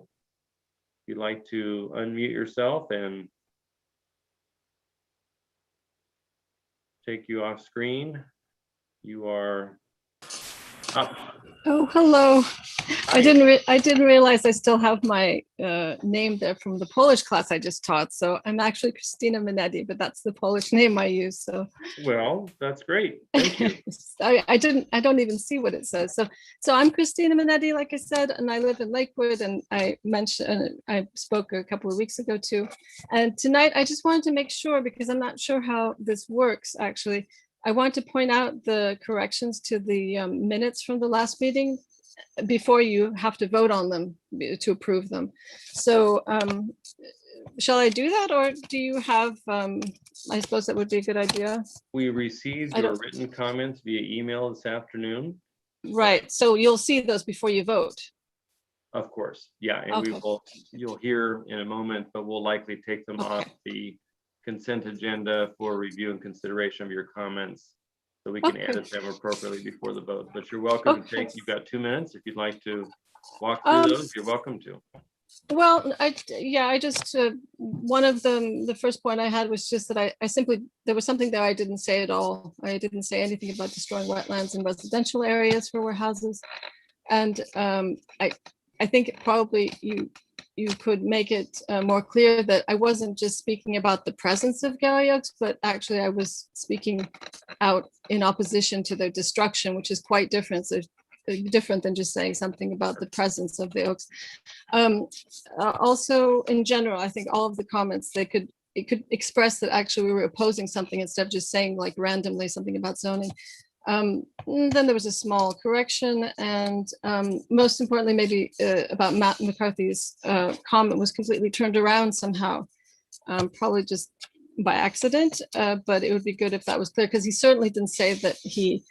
you'd like to unmute yourself and take you off screen. You are up. Oh, hello. Hi. I didn't realize I still have my name there from the Polish class I just taught. So I'm actually Christina Minetti, but that's the Polish name I use. So Well, that's great. Thank you. I don't even see what it says. So I'm Christina Minetti, like I said, and I live in Lakewood, and I mentioned, I spoke a couple of weeks ago too. And tonight I just wanted to make sure, because I'm not sure how this works actually. I want to point out the corrections to the minutes from the last meeting before you have to vote on them to approve them. So shall I do that, or do you have, I suppose that would be a good idea. We received I your don't- written comments via email this afternoon. Right, so you'll see those before you vote. Of course, yeah, and Okay. you'll hear in a moment, but we'll likely take them off the consent agenda for review and consideration of your comments, so we can Okay. edit them appropriately before the vote. But you're welcome to Okay. you've got 2 minutes. If you'd like to walk Um, through those, you're welcome to. Well, I just, one of them, the first point I had was just that I simply, there was something that I didn't say at all. I didn't say anything about destroying wetlands in residential areas for warehouses. And I think probably you could make it more clear that I wasn't just speaking about the presence of Galley Oaks, but actually I was speaking out in opposition to their destruction, which is quite different. So different than just saying something about the presence of the oaks. Also, in general, I think all of the comments, it could express that actually we were opposing something instead of just saying like randomly something about zoning. Then there was a small correction, and most importantly, maybe about Matt McCarthy's comment was completely turned around somehow, probably just by accident, but it would be good if that was clear, because he certainly didn't say that he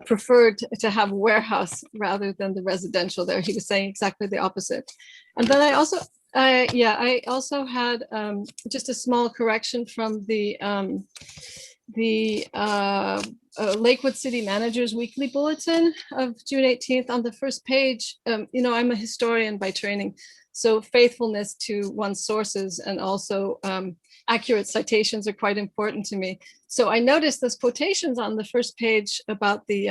preferred to have a warehouse rather than the residential there. He was saying exactly the opposite. And then I also had just a small correction from the Lakewood City Manager's Weekly Bulletin of June 18th. On the first page, I'm a historian by training, so faithfulness to one's sources and also accurate citations are quite important to me. So I noticed those quotations on the first page about the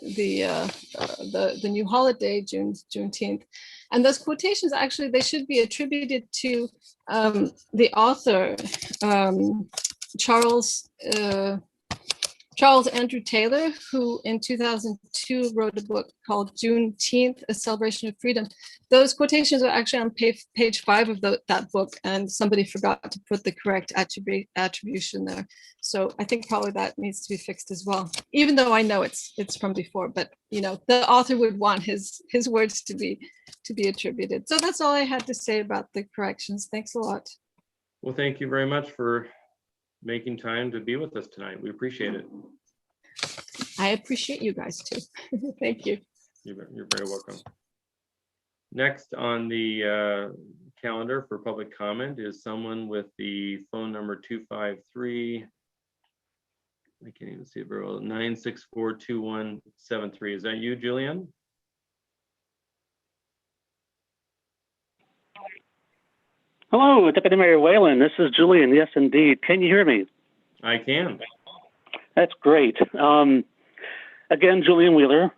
new holiday, Juneteenth, and those quotations actually, they should be attributed to the author, Charles Andrew Taylor, who in 2002 wrote a book called Juneteenth, A Celebration of Freedom. Those quotations are actually on page 5 of that book, and somebody forgot to put the correct attribution there. So I think probably that needs to be fixed as well, even though I know it's from before, but the author would want his words to be attributed. So that's all I had to say about the corrections. Thanks a lot. Well, thank you very much for making time to be with us tonight. We appreciate it. I appreciate you guys too. Thank you. You're very welcome. Next on the calendar for public comment is someone with the phone number 253. I can't even see it very well. 9642173. Is that you, Julian? Hello, Deputy Mayor Whalen. This is Julian. Yes, indeed. Can you hear me? I can. That's great. Again, Julian Wheeler,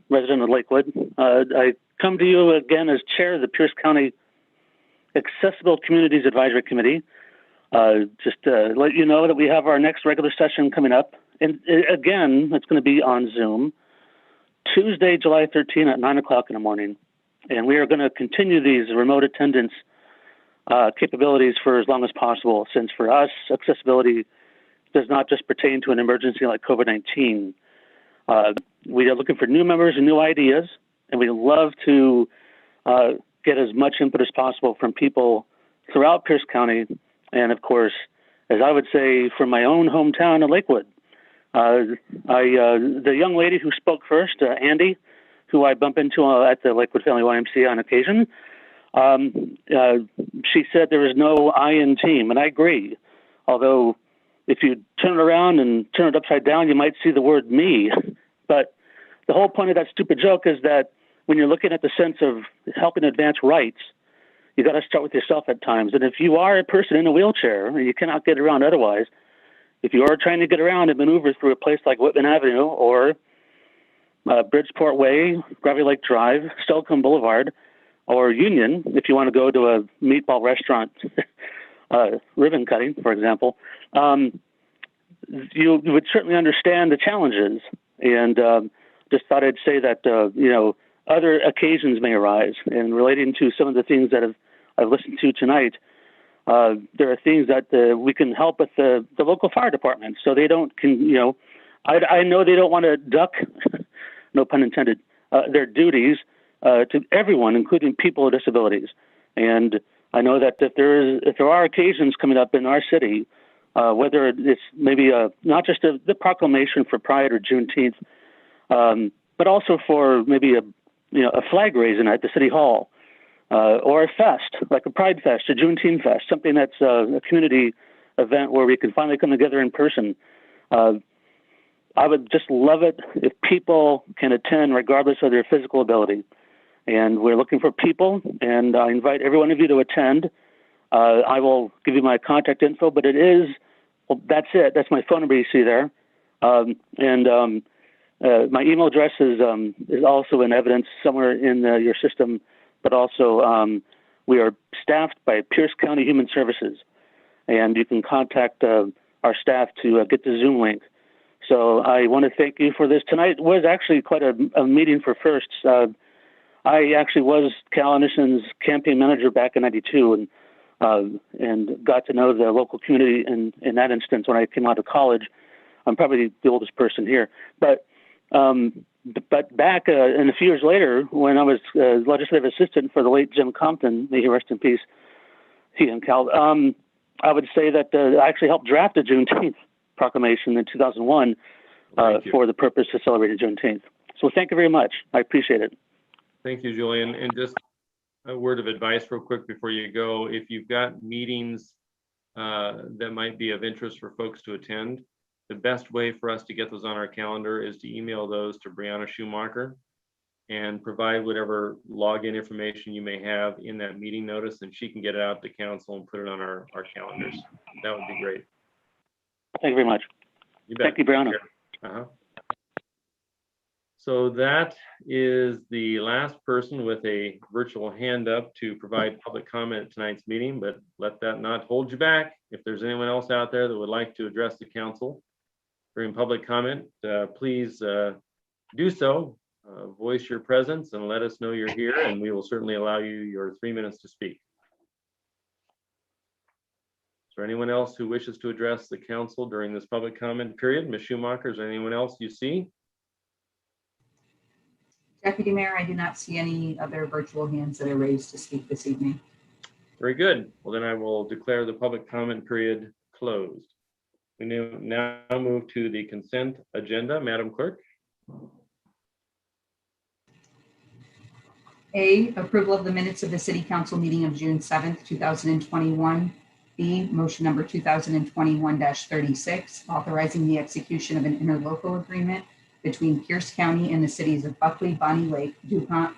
resident of Lakewood. I come to you again as chair of the Pierce County Accessible Communities Advisory Committee. Just to let you know that we have our next regular session coming up. And again, it's going to be on Zoom, Tuesday, July 13 at 9 o'clock in the morning. And we are going to continue these remote attendance capabilities for as long as possible, since for us, accessibility does not just pertain to an emergency like COVID-19. We are looking for new members and new ideas, and we love to get as much input as possible from people throughout Pierce County, and of course, as I would say, from my own hometown of Lakewood. The young lady who spoke first, Andy, who I bump into at the Lakewood Family YMCA on occasion, she said there is no I in team, and I agree. Although if you turn it around and turn it upside down, you might see the word me. But the whole point of that stupid joke is that when you're looking at the sense of helping advance rights, you got to start with yourself at times. And if you are a person in a wheelchair and you cannot get around otherwise, if you are trying to get around and maneuver through a place like Whitman Avenue or Bridgeport Way, Gravity Lake Drive, Stelcombe Boulevard, or Union, if you want to go to a meatball restaurant, ribbon cutting, for example, you would certainly understand the challenges. And just thought I'd say that, other occasions may arise. And relating to some of the things that I've listened to tonight, there are things that we can help with the local fire department, so they don't I know they don't want to duck, no pun intended, their duties to everyone, including people with disabilities. And I know that if there are occasions coming up in our city, whether it's maybe not just the proclamation for Pride or Juneteenth, but also for maybe a flag raising at the city hall, or a fest like a Pride Fest, a Juneteenth Fest, something that's a community event where we can finally come together in person. I would just love it if people can attend regardless of their physical ability. And we're looking for people, and I invite every one of you to attend. I will give you my contact info, but that's it. That's my phone number you see there. My email address is also in evidence somewhere in your system, but also we are staffed by Pierce County Human Services, and you can contact our staff to get the Zoom link. So I want to thank you for this. Tonight was actually quite a meeting for firsts. I actually was Cal Anderson's campaign manager back in '92, and got to know the local community in that instance when I came out of college. I'm probably the oldest person here, but back and a few years later, when I was legislative assistant for the late Jim Compton, may he rest in peace, he and Cal, I would say that I actually helped draft a Juneteenth proclamation in 2001 for the purpose of celebrating Juneteenth. So thank you very much. I appreciate it. Thank you, Julian. And just a word of advice real quick before you go. If you've got meetings that might be of interest for folks to attend, the best way for us to get those on our calendar is to email those to Brianna Schumacher and provide whatever login information you may have in that meeting notice, and she can get it out to council and put it on our calendars. That would be great. Thank you very much. You bet. Thank you, Brianna. So that is the last person with a virtual hand up to provide public comment at tonight's meeting, but let that not hold you back. If there's anyone else out there that would like to address the council during public comment, please do so. Voice your presence and let us know you're here, and we will certainly allow you your 3 minutes to speak. Is there anyone else who wishes to address the council during this public comment period? Ms. Schumacher, is there anyone else you see? Deputy Mayor, I do not see any other virtual hands that are raised to speak this evening. Very good. Well, then I will declare the public comment period closed. We now move to the consent agenda. Madam Clerk. A, approval of the minutes of the City Council meeting of June 7th, 2021. B, motion number 2021-36, authorizing the execution of an interlocal agreement between Pierce County and the cities of Buckley, Bonnie Lake, DuPont,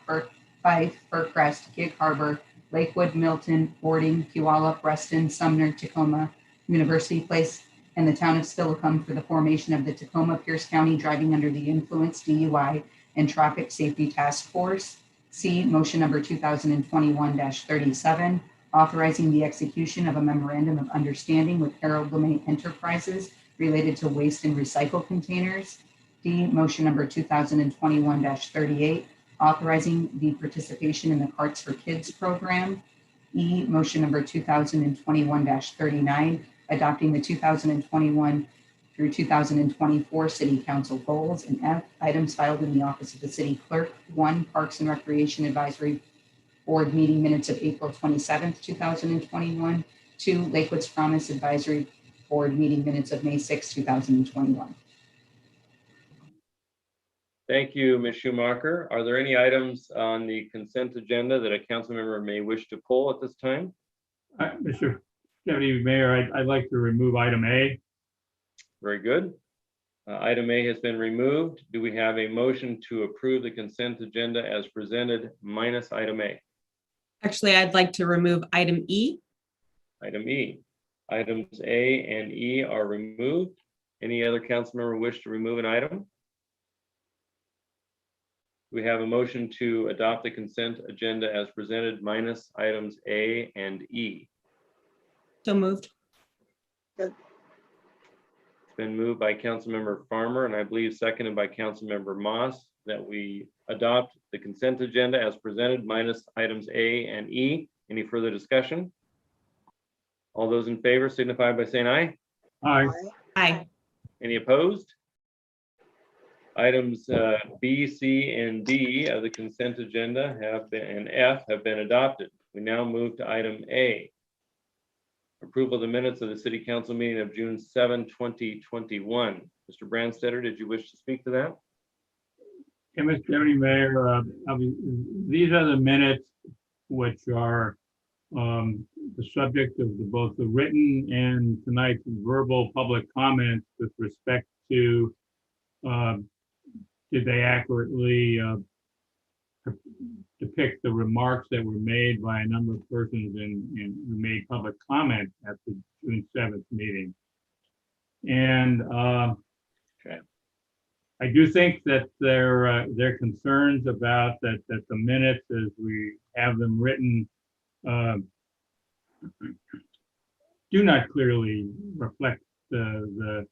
Fife, Fircrest, Gig Harbor, Lakewood, Milton, Boarding, Puyallup, Reston, Sumner, Tacoma, University Place, and the town of Steilacoom for the formation of the Tacoma Pierce County Driving Under the Influence DUI and Traffic Safety Task Force. C, motion number 2021-37, authorizing the execution of a memorandum of understanding with Harold LeMay Enterprises related to waste and recycle containers. D, motion number 2021-38, authorizing the participation in the Carts for Kids program. E, motion number 2021-39, adopting the 2021 through 2024 City Council goals. And F, items filed in the Office of the City Clerk. 1, Parks and Recreation Advisory Board meeting minutes of April 27th, 2021. 2, Lakewood's Promise Advisory Board meeting minutes of May 6th, 2021. Thank you, Ms. Schumacher. Are there any items on the consent agenda that a council member may wish to pull at this time? Mr. Deputy Mayor, I'd like to remove item A. Very good. Item A has been removed. Do we have a motion to approve the consent agenda as presented minus item A? Actually, I'd like to remove item E. Item E. Items A and E are removed. Any other council member wish to remove an item? We have a motion to adopt the consent agenda as presented minus items A and E. So moved. It's been moved by Councilmember Farmer and I believe seconded by Councilmember Moss that we adopt the consent agenda as presented minus items A and E. Any further discussion? All those in favor signify by saying aye. Aye. Aye. Any opposed? Items B, C, and D of the consent agenda have been, and F have been adopted. We now move to item A. Approval of the minutes of the City Council meeting of June 7, 2021. Mr. Brandstetter, did you wish to speak to that? Yeah, Mr. Deputy Mayor, these are the minutes which are the subject of both the written and tonight's verbal public comments with respect to did they accurately depict the remarks that were made by a number of persons and who made public comment at the June 7th meeting. And Okay. I do think that their concerns about that the minutes as we have them written do not clearly reflect the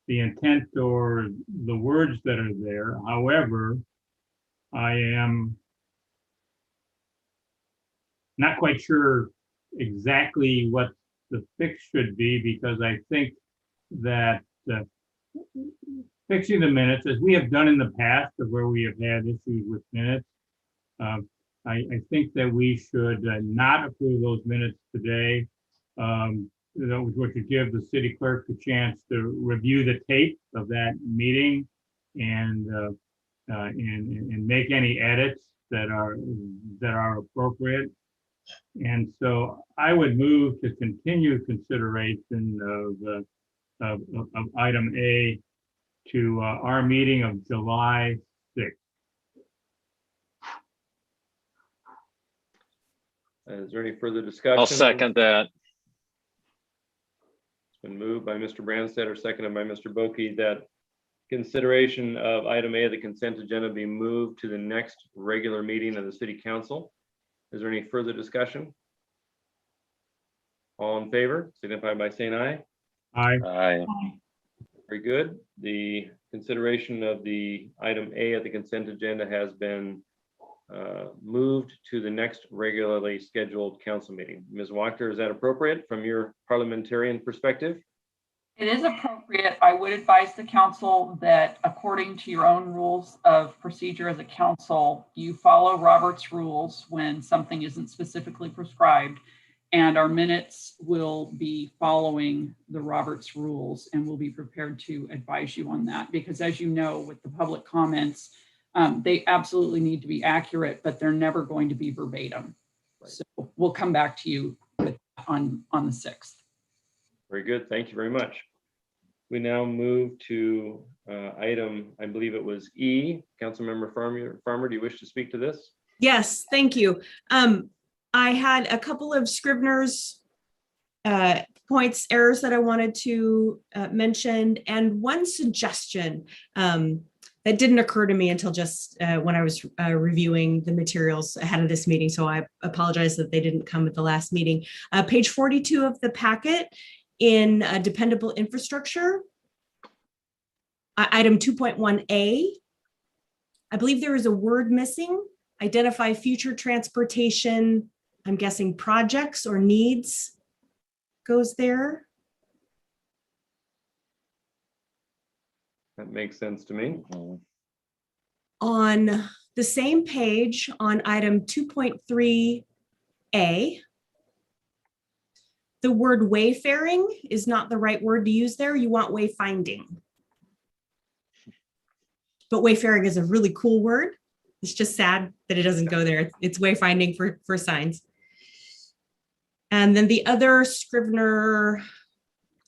intent or the words that are there. However, I am not quite sure exactly what the fix should be because I think that fixing the minutes, as we have done in the past of where we have had issues with minutes, I think that we should not approve those minutes today, which would give the city clerk the chance to review the tape of that meeting and make any edits that are appropriate. And so I would move to continue consideration of item A to our meeting of July 6th. Is there any further discussion? I'll second that. It's been moved by Mr. Brandstetter, seconded by Mr. Boki, that consideration of item A of the consent agenda be moved to the next regular meeting of the City Council. Is there any further discussion? All in favor, signify by saying aye. Aye. Aye. Very good. The consideration of the item A of the consent agenda has been moved to the next regularly scheduled council meeting. Ms. Wachter, is that appropriate from your parliamentarian perspective? It is appropriate. I would advise the council that according to your own rules of procedure as a council, you follow Robert's rules when something isn't specifically prescribed. And our minutes will be following the Robert's rules and we'll be prepared to advise you on that. Because as you know, with the public comments, they absolutely need to be accurate, but they're never going to be verbatim. Right. So we'll come back to you with, on the 6th. Very good. Thank you very much. We now move to item, I believe it was E. Councilmember Farmer, do you wish to speak to this? Yes, thank you. I had a couple of Scrivener's points, errors that I wanted to mention, and one suggestion that didn't occur to me until just when I was reviewing the materials ahead of this meeting. So I apologize that they didn't come at the last meeting. Page 42 of the packet in dependable infrastructure, item 2.1A, I believe there is a word missing. Identify future transportation, I'm guessing projects or needs goes there. That makes sense to me. On the same page on item 2.3A, the word wayfaring is not the right word to use there. You want wayfinding. But wayfaring is a really cool word. It's just sad that it doesn't go there. It's wayfinding for signs. And then the other Scrivener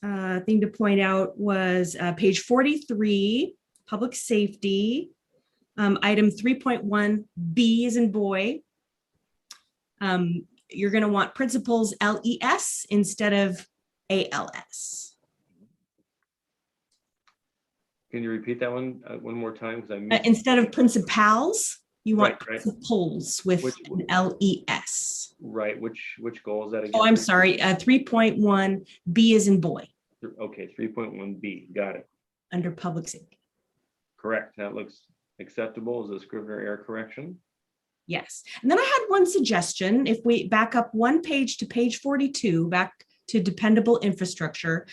thing to point out was page 43, public safety, item 3.1B as in boy. You're going to want principals LES instead of ALS. Can you repeat that one more time? Because I missed. Instead of principals, you want Right. principals with an LES. Right, which goal is that again? Oh, I'm sorry, 3.1, B is in boy, Okay, 3.1B, got it. under public safety. Correct, that looks acceptable as a Scrivener error correction. Yes. And then I had one suggestion. If we back up one page to page 42, back to dependable infrastructure,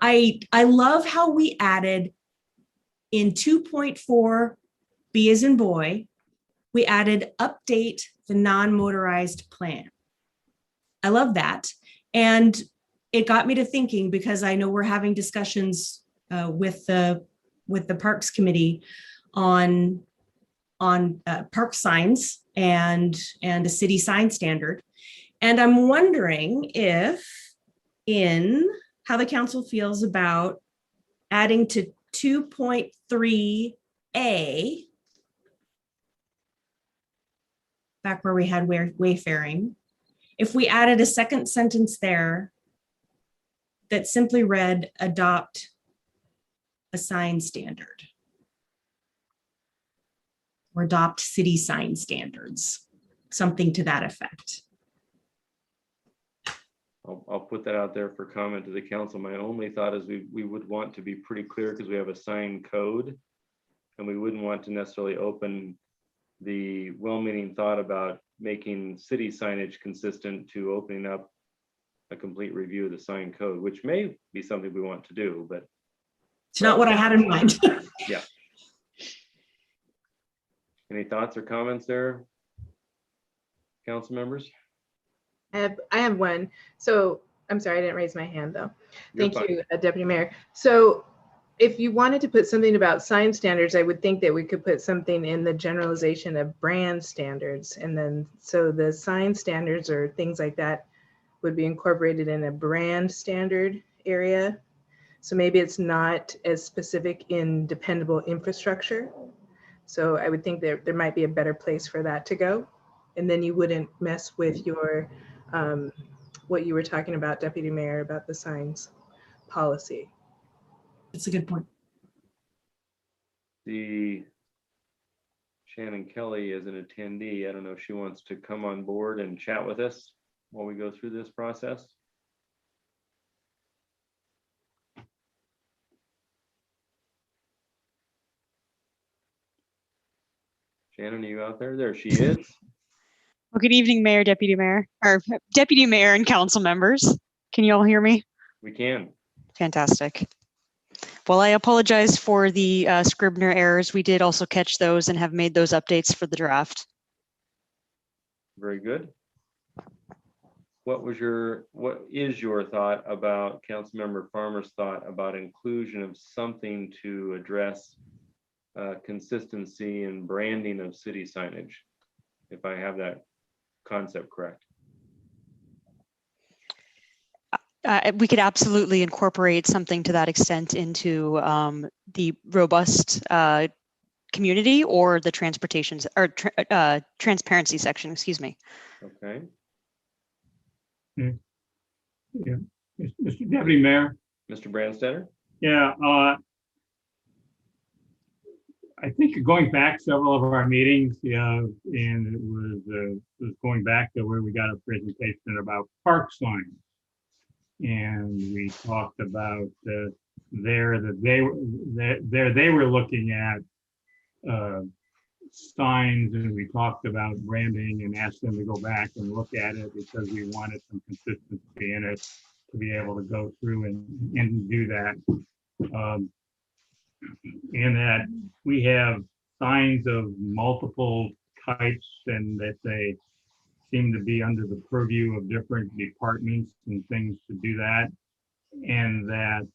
I love how we added in 2.4, B as in boy, we added update the non-motorized plan. I love that. And it got me to thinking, because I know we're having discussions with the Parks Committee on park signs and a city sign standard. And I'm wondering if how the council feels about adding to 2.3A, back where we had wayfaring, if we added a second sentence there that simply read, adopt a sign standard, or adopt city sign standards, something to that effect. I'll put that out there for comment to the council. My only thought is we would want to be pretty clear because we have a sign code, and we wouldn't want to necessarily open the well-meaning thought about making city signage consistent to opening up a complete review of the sign code, which may be something we want to do, but It's not what I had in mind. yeah. Any thoughts or comments there, council members? I have one. So I'm sorry, I didn't raise my hand though. You're Thank fine. you, Deputy Mayor. So if you wanted to put something about sign standards, I would think that we could put something in the generalization of brand standards. And then, so the sign standards or things like that would be incorporated in a brand standard area. So maybe it's not as specific in dependable infrastructure. So I would think that there might be a better place for that to go. And then you wouldn't mess with your, what you were talking about, Deputy Mayor, about the signs policy. That's a good point. The Shannon Kelly is an attendee. I don't know if she wants to come on board and chat with us while we go through this process. Shannon, are you out there? There she is. Well, good evening, Mayor, Deputy Mayor, or Deputy Mayor and council members. Can you all hear me? We can. Fantastic. Well, I apologize for the Scrivener errors. We did also catch those and have made those updates for the draft. Very good. What is your thought about Councilmember Farmer's thought about inclusion of something to address consistency and branding of city signage, if I have that concept correct? We could absolutely incorporate something to that extent into the robust community or the transportations or transparency section, excuse me. Okay. Yeah, Mr. Deputy Mayor. Mr. Branstetter? Yeah, I think going back several of our meetings, and it was going back to where we got a presentation about park signs. And we talked about they were looking at signs, and we talked about branding and asked them to go back and look at it because we wanted some consistency in it to be able to go through and do that. In that we have signs of multiple types and that they seem to be under the purview of different departments and things to do that. And that,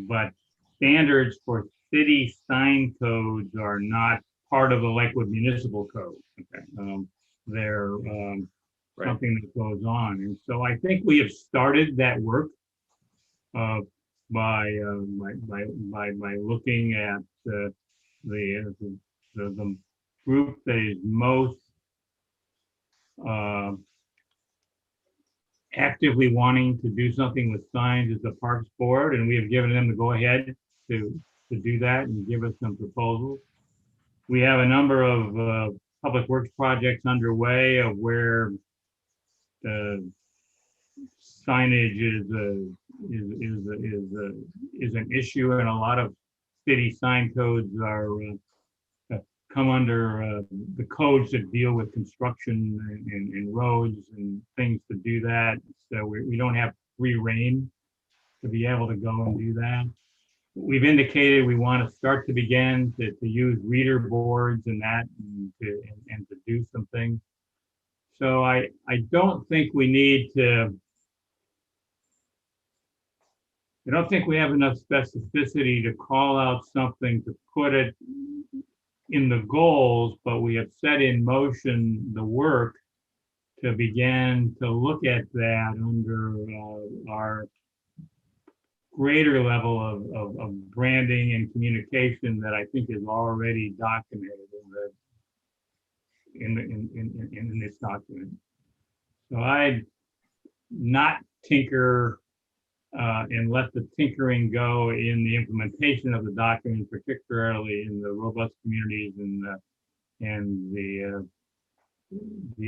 but standards for city sign codes are not part of the Lakewood Municipal Code. Okay. They're something that goes on. And so I think we have started that work by looking at the group that is most actively wanting to do something with signs is the Parks Board, and we have given them the go-ahead to do that and give us some proposals. We have a number of public works projects underway of where the signage is an issue, and a lot of city sign codes are come under the codes that deal with construction and roads and things to do that. So we don't have free reign to be able to go and do that. We've indicated we want to start to begin to use reader boards and that and to do some things. So I don't think we need to, I don't think we have enough specificity to call out something to put it in the goals, but we have set in motion the work to begin to look at that under our greater level of branding and communication that I think is already documented in this document. So I'd not tinker and let the tinkering go in the implementation of the document, particularly in the robust communities and the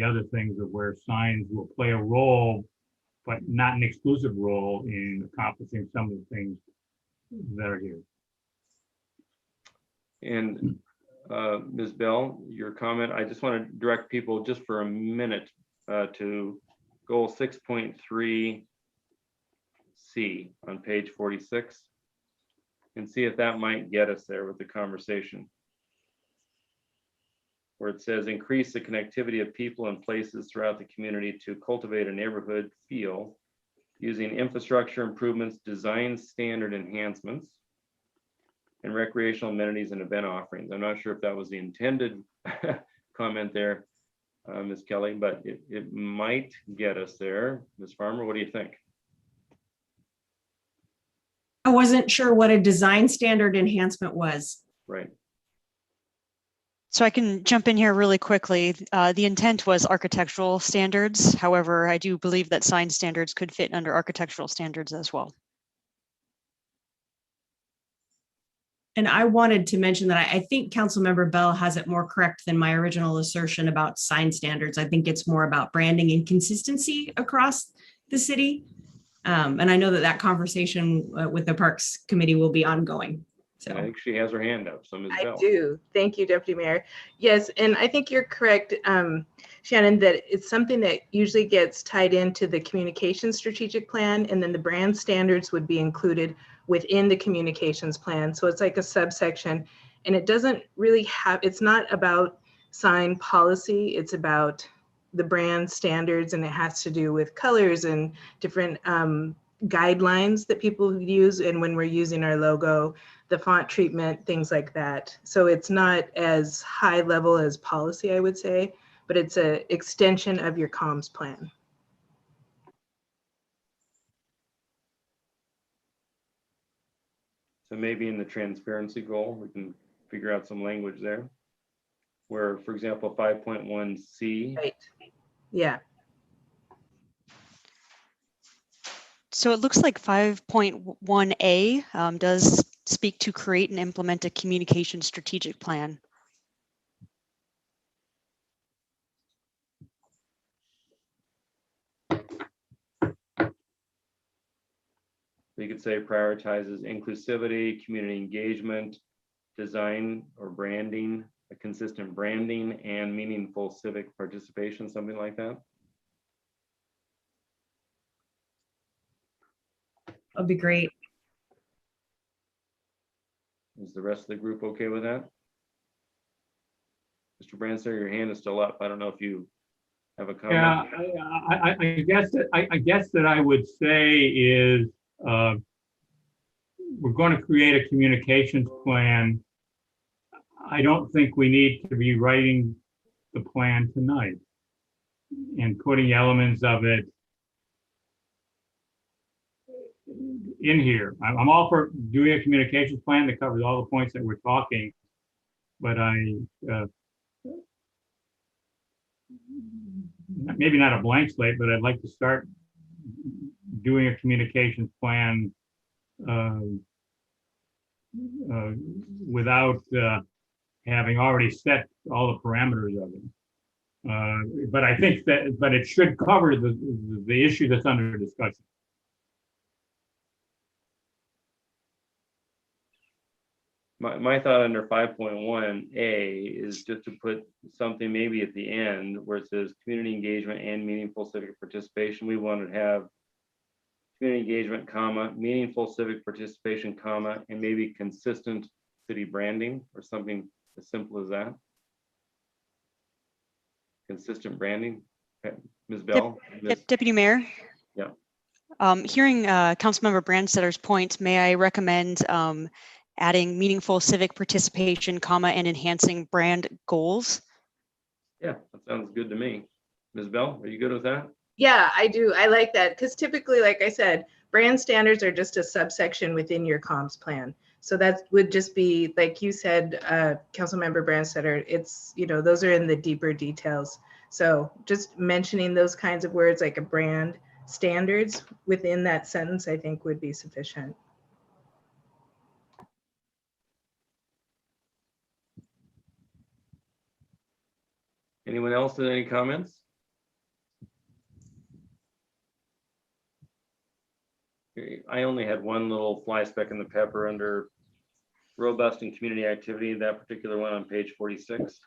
other things of where signs will play a role, but not an exclusive role in accomplishing some of the things that are here. And Ms. Bell, your comment, I just want to direct people just for a minute to goal 6.3C on page 46 and see if that might get us there with the conversation, where it says increase the connectivity of people and places throughout the community to cultivate a neighborhood feel using infrastructure improvements, design standard enhancements, and recreational amenities and event offerings. I'm not sure if that was the intended comment there, Ms. Kelly, but it might get us there. Ms. Farmer, what do you think? I wasn't sure what a design standard enhancement was. Right. So I can jump in here really quickly. The intent was architectural standards. However, I do believe that sign standards could fit under architectural standards as well. And I wanted to mention that I think Councilmember Bell has it more correct than my original assertion about sign standards. I think it's more about branding and consistency across the city. And I know that conversation with the Parks Committee will be ongoing. So I think she has her hand up. So Ms. Bell. I do. Thank you, Deputy Mayor. Yes, and I think you're correct, Shannon, that it's something that usually gets tied into the communications strategic plan, and then the brand standards would be included within the communications plan. So it's like a subsection, and it doesn't really have, it's not about sign policy, it's about the brand standards, and it has to do with colors and different guidelines that people use, and when we're using our logo, the font treatment, things like that. So it's not as high level as policy, I would say, but it's an extension of your comms plan. So maybe in the transparency goal, we can figure out some language there where, for example, 5.1C. Right. Yeah. So it looks like 5.1A does speak to create and implement a communication strategic plan. You could say prioritizes inclusivity, community engagement, design or branding, a consistent branding and meaningful civic participation, something like that. that'd be great. Is the rest of the group okay with that? Mr. Branstad, your hand is still up. I don't know if you have a comment. Yeah, I guess that I would say is we're going to create a communications plan. I don't think we need to be writing the plan tonight and putting elements of it in here. I'm all for doing a communications plan that covers all the points that we're talking, but maybe not a blank slate, but I'd like to start doing a communications plan without having already set all the parameters of it. But I think that, but it should cover the issue that's under discussion. My thought under 5.1A is just to put something maybe at the end where it says community engagement and meaningful civic participation. We want to have community engagement, comma, meaningful civic participation, comma, and maybe consistent city branding or something as simple as that. Consistent branding. Okay. Ms. Bell? Deputy Mayor? Yeah. Hearing Councilmember Brandstetter's point, may I recommend adding meaningful civic participation, comma, and enhancing brand goals? Yeah, that sounds good to me. Ms. Bell, are you good with that? Yeah, I do. I like that because typically, like I said, brand standards are just a subsection within your comms plan. So that would just be, like you said, Councilmember Brandstetter, it's, you know, those are in the deeper details. So just mentioning those kinds of words like a brand standards within that sentence, I think would be sufficient. Anyone else with any comments? I only had one little fly speck in the pepper under robust and community activity, that particular one on page 46.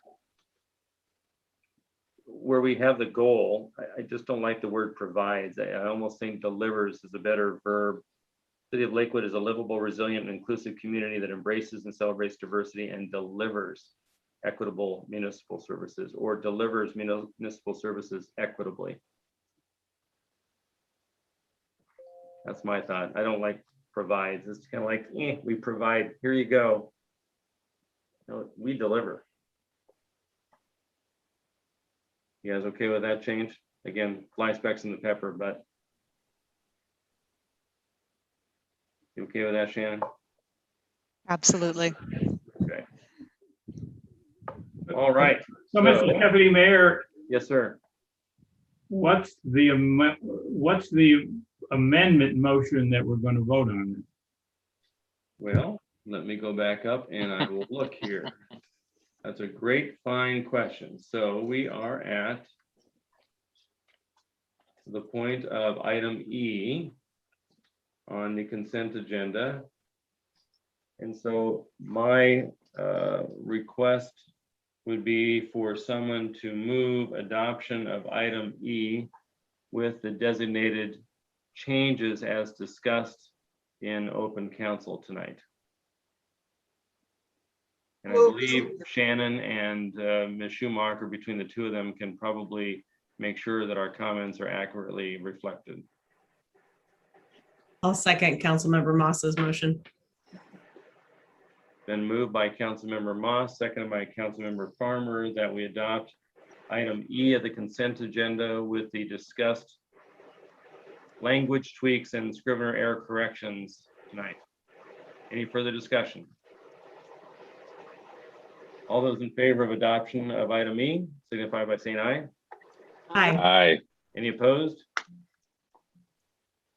Where we have the goal, I just don't like the word provides. I almost think delivers is a better verb. City of Lakewood is a livable, resilient, and inclusive community that embraces and celebrates diversity and delivers equitable municipal services, or delivers municipal services equitably. That's my thought. I don't like provides. It's kind of like, we provide, here you go. No, we deliver. You guys okay with that change? Again, fly specks in the pepper, but you okay with that, Shannon? Absolutely. Okay. All right. So, Mr. Deputy Mayor. Yes, sir. What's the amendment motion that we're going to vote on? Well, let me go back up and I will look here. That's a great, fine question. So we are at the point of item E on the consent agenda. And so my request would be for someone to move adoption of item E with the designated changes as discussed in open council tonight. And I believe Shannon and Ms. Schumacher, between the two of them, can probably make sure that our comments are accurately reflected. I'll second Councilmember Moss's motion. Then moved by Councilmember Moss, seconded by Councilmember Farmer, that we adopt item E of the consent agenda with the discussed language tweaks and Scrivener error corrections tonight. Any further discussion? All those in favor of adoption of item E, signify by saying aye. Aye. Aye. Any opposed?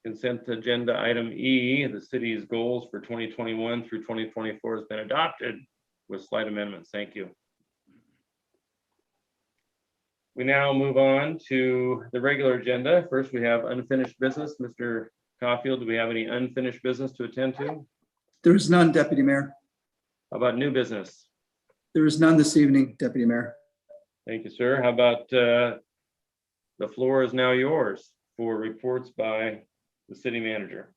Consent agenda item E, the city's goals for 2021 through 2024 has been adopted with slight amendments. Thank you. We now move on to the regular agenda. First, we have unfinished business. Mr. Caulfield, do we have any unfinished business to attend to? There is none, Deputy Mayor. How about new business? There is none this evening, Deputy Mayor. Thank you, sir. How about the floor is now yours for reports by the city manager.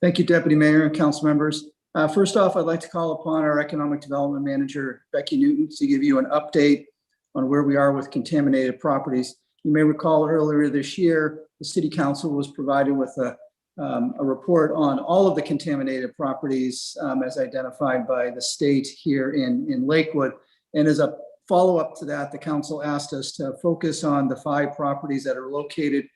Thank you, Deputy Mayor and council members. First off, I'd like to call upon our Economic Development Manager, Becky Newton, to give you an update on where we are with contaminated properties. You may recall earlier this year, the City Council was provided with a report on all of the contaminated properties as identified by the state here in Lakewood. And as a follow-up to that, the council asked us to focus on the 5 properties that are located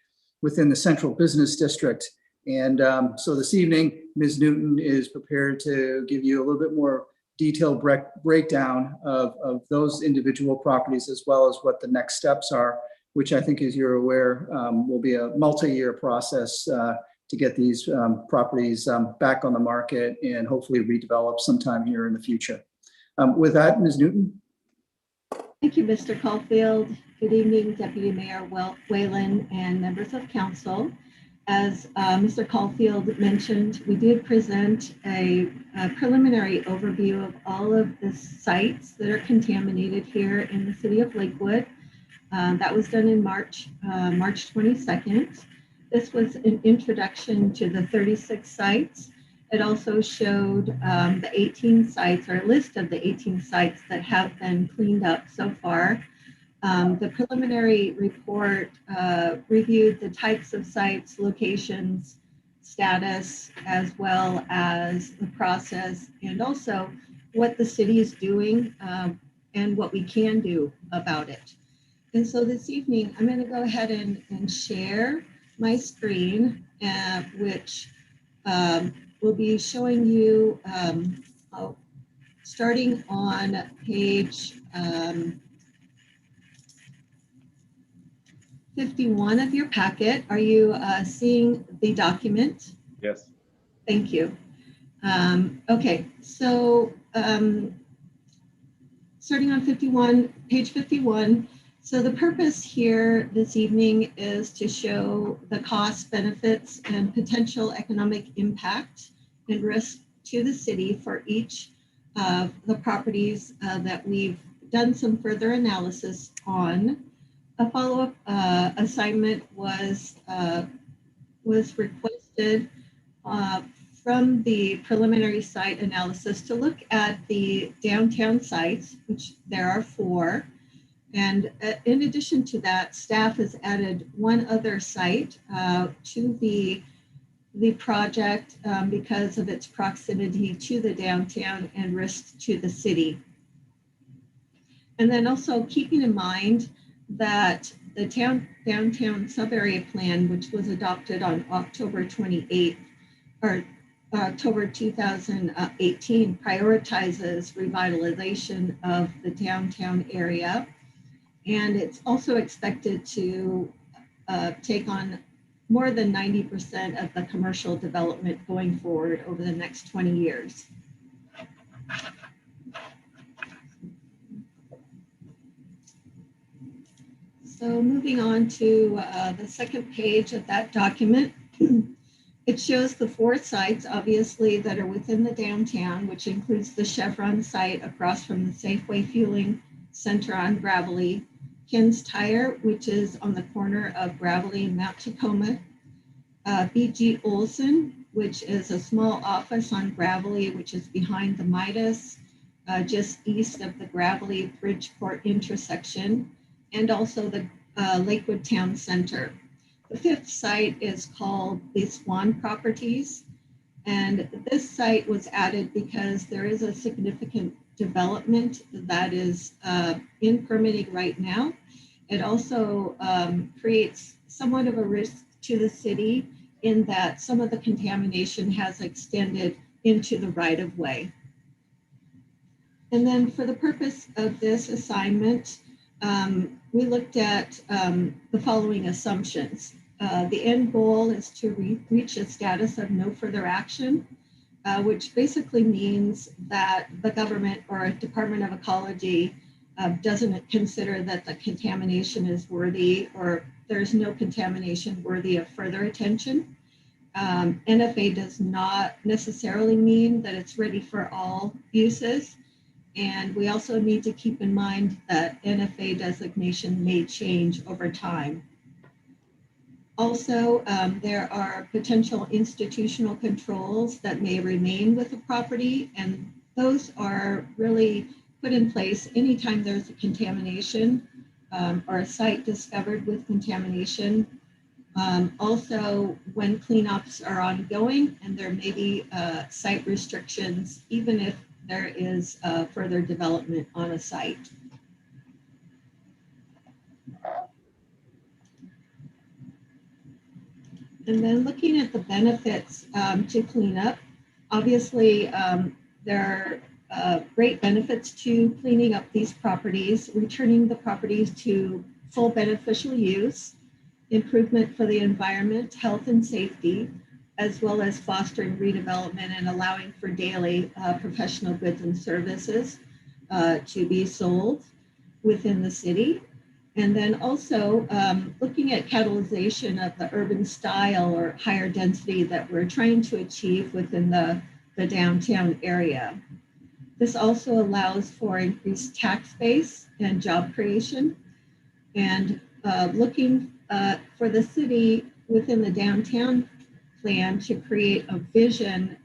within the Central Business District. And so this evening, Ms. Newton is prepared to give you a little bit more detailed breakdown of those individual properties, as well as what the next steps are, which I think, as you're aware, will be a multi-year process to get these properties back on the market and hopefully redevelop sometime here in the future. With that, Ms. Newton. Thank you, Mr. Caulfield. Good evening, Deputy Mayor Whalen and members of council. As Mr. Caulfield mentioned, we did present a preliminary overview of all of the sites that are contaminated here in the city of Lakewood. That was done in March 22nd. This was an introduction to the 36 sites. It also showed the 18 sites, or a list of the 18 sites that have been cleaned up so far. The preliminary report reviewed the types of sites, locations, status, as well as the process, and also what the city is doing and what we can do about it. And so this evening, I'm going to go ahead and share my screen, which will be showing you, starting on page 51 of your packet. Are you seeing the document? Yes. Thank you. Okay, so starting on page 51, so the purpose here this evening is to show the costs, benefits, and potential economic impact and risk to the city for each of the properties that we've done some further analysis on. A follow-up assignment was requested from the preliminary site analysis to look at the downtown sites, which there are 4. And in addition to that, staff has added one other site to the project because of its proximity to the downtown and risks to the city. And then also keeping in mind that the downtown sub-area plan, which was adopted on October 28th, or October 2018, prioritizes revitalization of the downtown area. And it's also expected to take on more than 90% of the commercial development going forward over the next 20 years. So moving on to the second page of that document, it shows the 4 sites, obviously, that are within the downtown, which includes the Chevron site across from the Safeway Fueling Center on Gravelly, Ken's Tire, which is on the corner of Gravelly and Mount Tacoma, B.G. Olson, which is a small office on Gravelly, which is behind the Midas, just east of the Gravelly Bridgeport intersection, and also the Lakewood Town Center. The 5th site is called the Swan Properties, and this site was added because there is a significant development that is in permitting right now. It also creates somewhat of a risk to the city in that some of the contamination has extended into the right-of-way. And then for the purpose of this assignment, we looked at the following assumptions. The end goal is to reach a status of no further action, which basically means that the government or Department of Ecology doesn't consider that the contamination is worthy, or there's no contamination worthy of further attention. NFA does not necessarily mean that it's ready for all uses. And we also need to keep in mind that NFA designation may change over time. Also, there are potential institutional controls that may remain with the property, and those are really put in place anytime there's a contamination or a site discovered with contamination. Also, when cleanups are ongoing and there may be site restrictions, even if there is further development on a site. And then looking at the benefits to cleanup, obviously there are great benefits to cleaning up these properties, returning the properties to full beneficial use, improvement for the environment, health and safety, as well as fostering redevelopment and allowing for daily professional goods and services to be sold within the city. And then also looking at catalyzation of the urban style or higher density that we're trying to achieve within the downtown area. This also allows for increased tax base and job creation, and looking for the city within the downtown plan to create a vision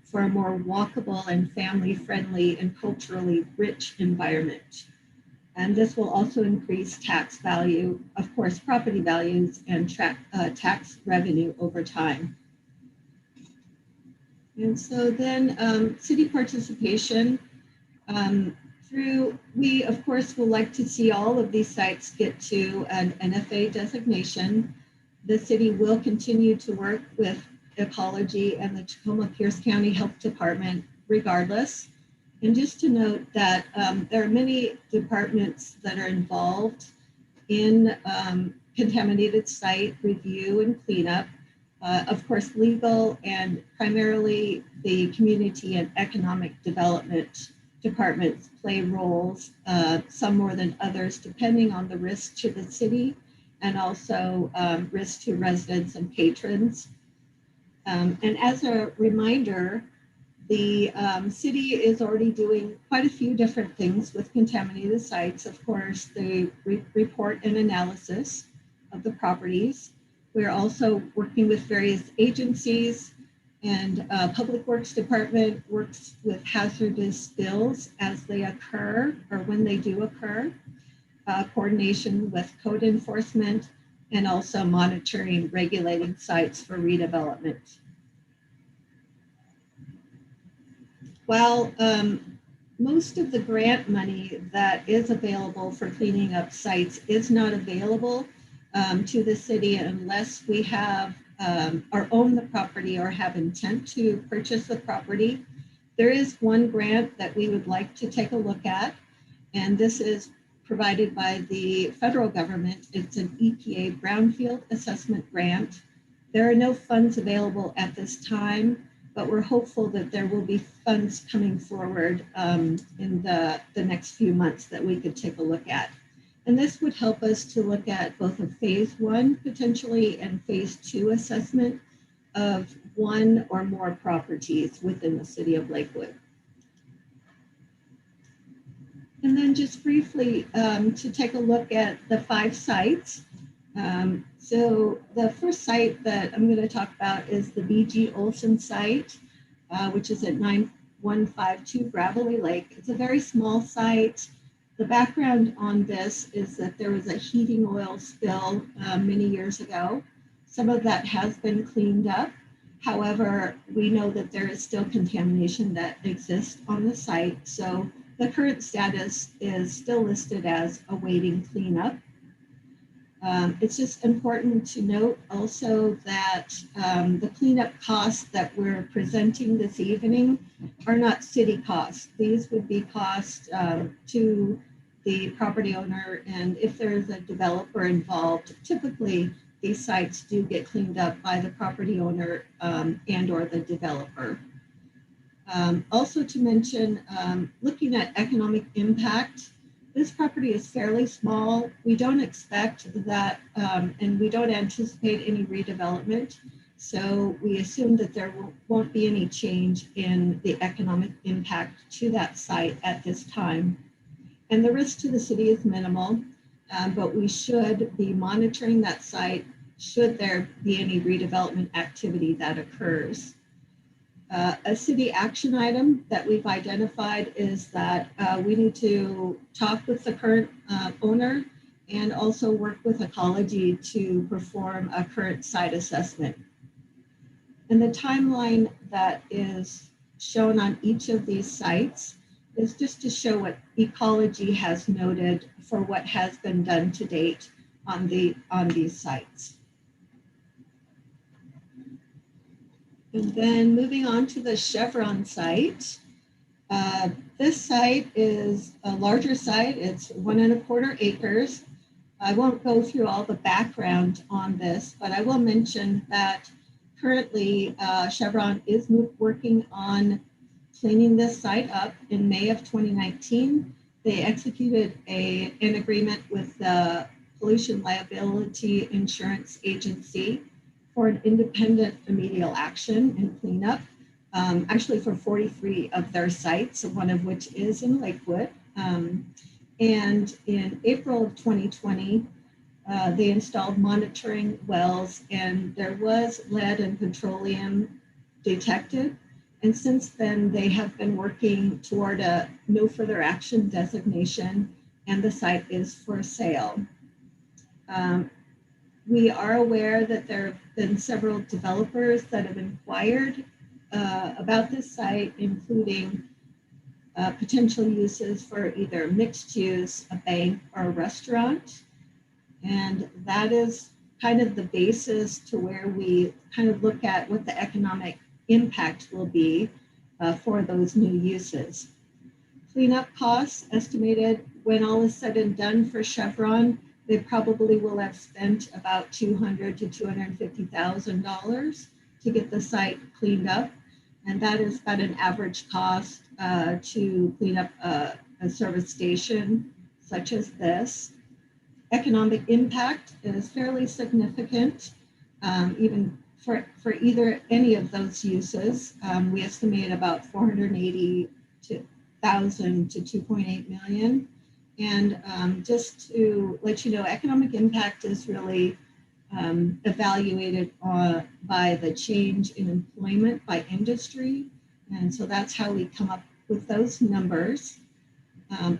for a more walkable and family-friendly and culturally rich environment. And this will also increase tax value, of course, property values and tax revenue over time. And so then city participation we of course will like to see all of these sites get to an NFA designation. The city will continue to work with ecology and the Tacoma-Pierce County Health Department regardless. And just to note that there are many departments that are involved in contaminated site review and cleanup. Of course, legal and primarily the community and economic development departments play roles, some more than others, depending on the risk to the city and also risk to residents and patrons. And as a reminder, the city is already doing quite a few different things with contaminated sites. Of course, the report and analysis of the properties. We're also working with various agencies, and Public Works Department works with hazardous spills as they occur or when they do occur, coordination with code enforcement, and also monitoring regulating sites for redevelopment. While most of the grant money that is available for cleaning up sites is not available to the city unless we have or own the property or have intent to purchase the property, there is one grant that we would like to take a look at, and this is provided by the federal government. It's an EPA Brownfield Assessment Grant. There are no funds available at this time, but we're hopeful that there will be funds coming forward in the next few months that we could take a look at. And this would help us to look at both a phase 1 potentially and phase 2 assessment of one or more properties within the city of Lakewood. And then just briefly to take a look at the 5 sites. So the first site that I'm going to talk about is the B.G. Olson site, which is at 9152 Gravelly Lake. It's a very small site. The background on this is that there was a heating oil spill many years ago. Some of that has been cleaned up. However, we know that there is still contamination that exists on the site. So the current status is still listed as awaiting cleanup. It's just important to note also that the cleanup costs that we're presenting this evening are not city costs. These would be costs to the property owner, and if there is a developer involved, typically these sites do get cleaned up by the property owner and or the developer. Also to mention, looking at economic impact, this property is fairly small. We don't expect that, and we don't anticipate any redevelopment. So we assume that there won't be any change in the economic impact to that site at this time. And the risk to the city is minimal, but we should be monitoring that site should there be any redevelopment activity that occurs. A city action item that we've identified is that we need to talk with the current owner and also work with ecology to perform a current site assessment. And the timeline that is shown on each of these sites is just to show what ecology has noted for what has been done to date on these sites. And then moving on to the Chevron site. This site is a larger site. It's 1.25 acres. I won't go through all the background on this, but I will mention that Currently, Chevron is working on cleaning this site up. In May of 2019, they executed an agreement with the Pollution Liability Insurance Agency for an independent remedial action and cleanup, actually for 43 of their sites, one of which is in Lakewood. And in April of 2020, they installed monitoring wells, and there was lead and petroleum detected. And since then, they have been working toward a no further action designation, and the site is for sale. We are aware that there have been several developers that have inquired about this site, including potential uses for either mixed use, a bank, or a restaurant. And that is kind of the basis to where we kind of look at what the economic impact will be for those new uses. Cleanup costs estimated when all is said and done for Chevron, they probably will have spent about $200,000 to $250,000 to get the site cleaned up. And that is about an average cost to clean up a service station such as this. Economic impact is fairly significant, even for either any of those uses. We estimate about $480,000 to $2.8 million. And just to let you know, economic impact is really evaluated by the change in employment by industry. And so that's how we come up with those numbers.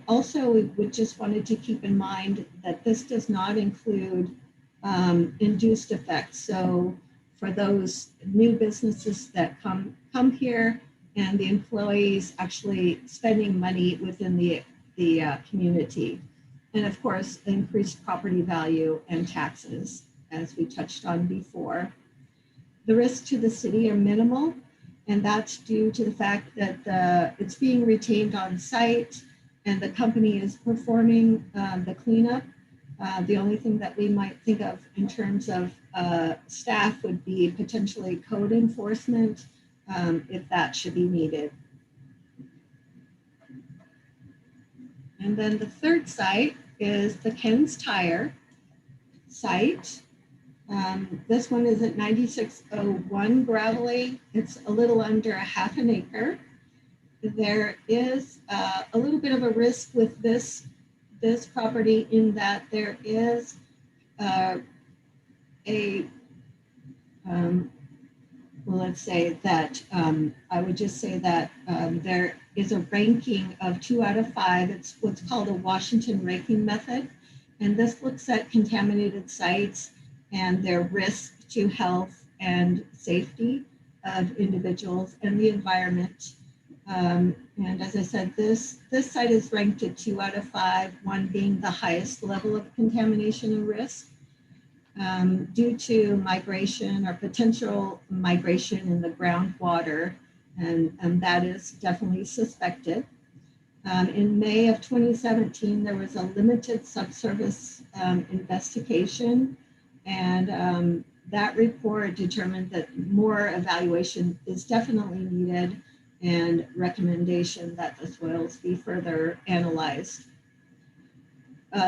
Also, we would just wanted to keep in mind that this does not include induced effects. So for those new businesses that come here and the employees actually spending money within the community. And of course, increased property value and taxes, as we touched on before. The risks to the city are minimal, and that's due to the fact that it's being retained on site and the company is performing the cleanup. The only thing that we might think of in terms of staff would be potentially code enforcement if that should be needed. And then the third site is the Ken's Tire site. This one is at 9601 Gravelly. It's a little under a half an acre. There is a little bit of a risk with this property in that there is well, let's say that I would just say that there is a ranking of 2 out of 5. It's what's called a Washington ranking method. And this looks at contaminated sites and their risk to health and safety of individuals and the environment. And as I said, this site is ranked at 2 out of 5, 1 being the highest level of contamination and risk. Due to migration or potential migration in the groundwater, and that is definitely suspected. In May of 2017, there was a limited subsurface investigation, and that report determined that more evaluation is definitely needed and recommendation that the soils be further analyzed.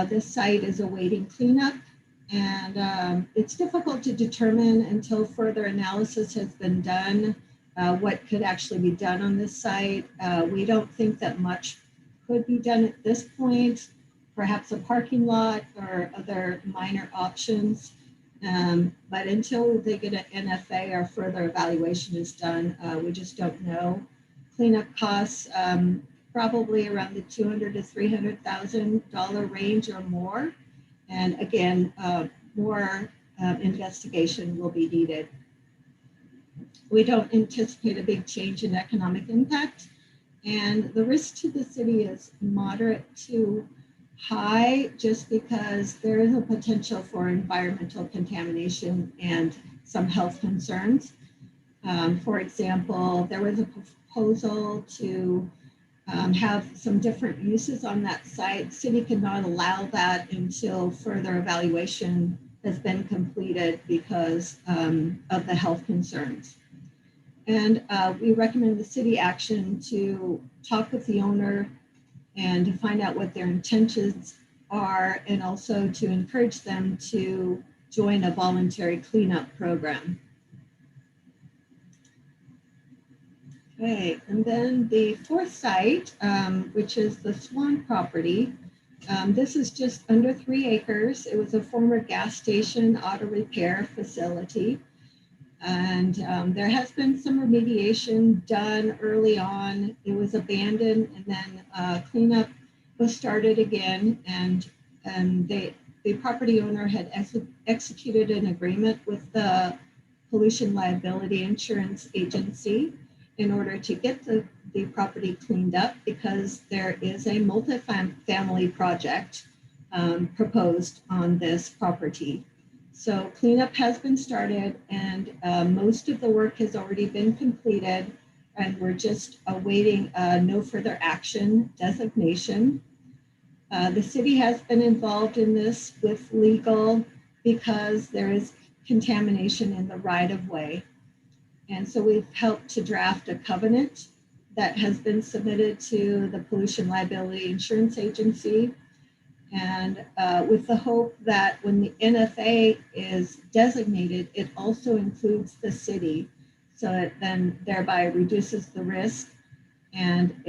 This site is awaiting cleanup. And it's difficult to determine until further analysis has been done what could actually be done on this site. We don't think that much could be done at this point, perhaps a parking lot or other minor options. But until they get an NFA or further evaluation is done, we just don't know. Cleanup costs probably around the $200,000 to $300,000 range or more. And again, more investigation will be needed. We don't anticipate a big change in economic impact, and the risk to the city is moderate to high just because there is a potential for environmental contamination and some health concerns. For example, there was a proposal to have some different uses on that site. City could not allow that until further evaluation has been completed because of the health concerns. And we recommend the city action to talk with the owner and to find out what their intentions are, and also to encourage them to join a voluntary cleanup program. Okay, and then the fourth site, which is the Swan property. This is just under 3 acres. It was a former gas station auto repair facility. And there has been some remediation done early on. It was abandoned, and then cleanup was started again. And the property owner had executed an agreement with the Pollution Liability Insurance Agency in order to get the property cleaned up, because there is a multifamily project proposed on this property. So cleanup has been started, and most of the work has already been completed, and we're just awaiting no further action designation. The city has been involved in this with legal because there is contamination in the right-of-way. And so we've helped to draft a covenant that has been submitted to the Pollution Liability Insurance Agency, and with the hope that when the NFA is designated, it also includes the city, so it then thereby reduces the risk. And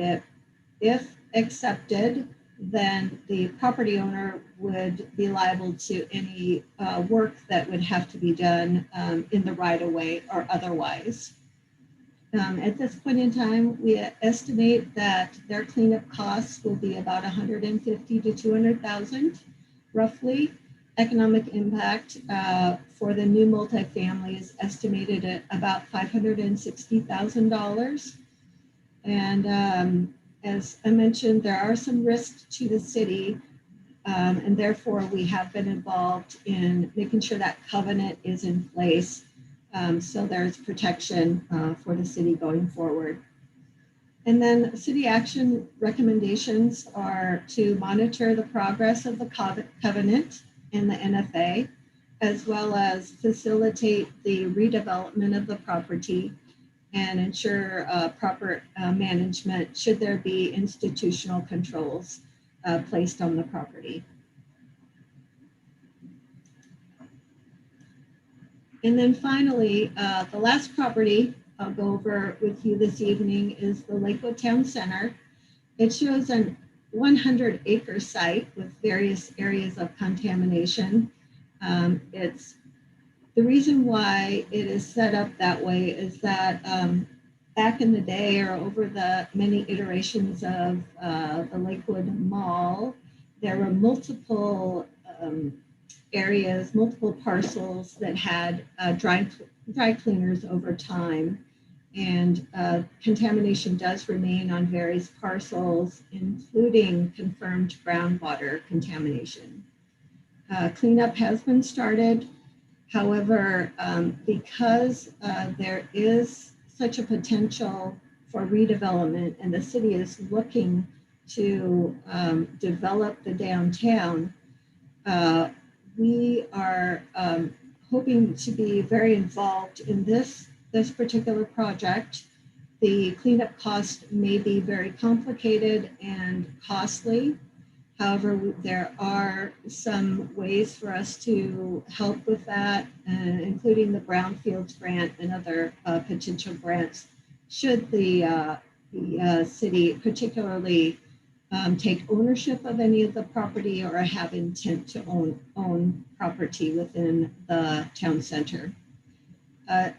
if accepted, then the property owner would be liable to any work that would have to be done in the right-of-way or otherwise. At this point in time, we estimate that their cleanup costs will be about $150,000 to $200,000, roughly. Economic impact for the new multifamily is estimated at about $560,000. And as I mentioned, there are some risks to the city, and therefore we have been involved in making sure that covenant is in place, so there's protection for the city going forward. And then city action recommendations are to monitor the progress of the covenant in the NFA, as well as facilitate the redevelopment of the property and ensure proper management should there be institutional controls placed on the property. And then finally, the last property I'll go over with you this evening is the Lakewood Town Center. It shows a 100-acre site with various areas of contamination. The reason why it is set up that way is that back in the day, or over the many iterations of the Lakewood Mall, there were multiple areas, multiple parcels that had dry cleaners over time. And contamination does remain on various parcels, including confirmed groundwater contamination. Cleanup has been started. However, because there is such a potential for redevelopment, and the city is looking to develop the downtown, we are hoping to be very involved in this particular project. The cleanup cost may be very complicated and costly. However, there are some ways for us to help with that, including the Brownfields grant and other potential grants, should the city particularly take ownership of any of the property or have intent to own property within the town center.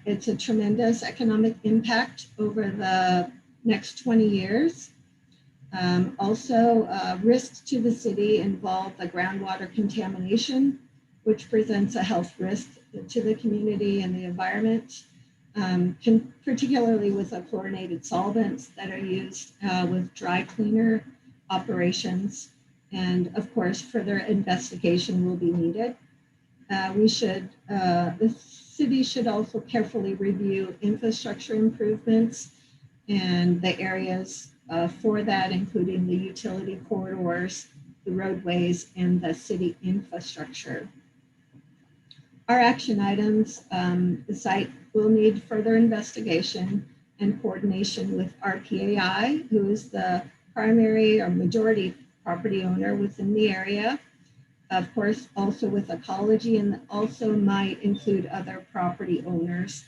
It's a tremendous economic impact over the next 20 years. Also, risks to the city involve the groundwater contamination, which presents a health risk to the community and the environment, particularly with the chlorinated solvents that are used with dry cleaner operations. And of course, further investigation will be needed. The city should also carefully review infrastructure improvements and the areas for that, including the utility corridors, the roadways, and the city infrastructure. Our action items, the site will need further investigation and coordination with RPAI, who is the primary or majority property owner within the area. Of course, also with ecology, and also might include other property owners.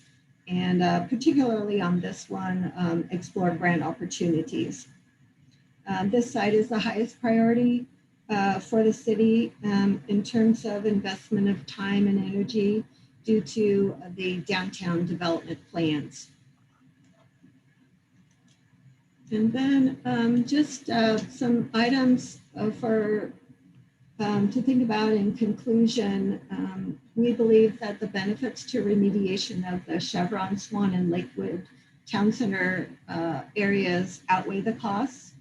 And particularly on this one, explore grant opportunities. This site is the highest priority for the city in terms of investment of time and energy due to the downtown development plans. And then just some items for to think about in conclusion. We believe that the benefits to remediation of the Chevron, Swan, and Lakewood Town Center areas outweigh the costs.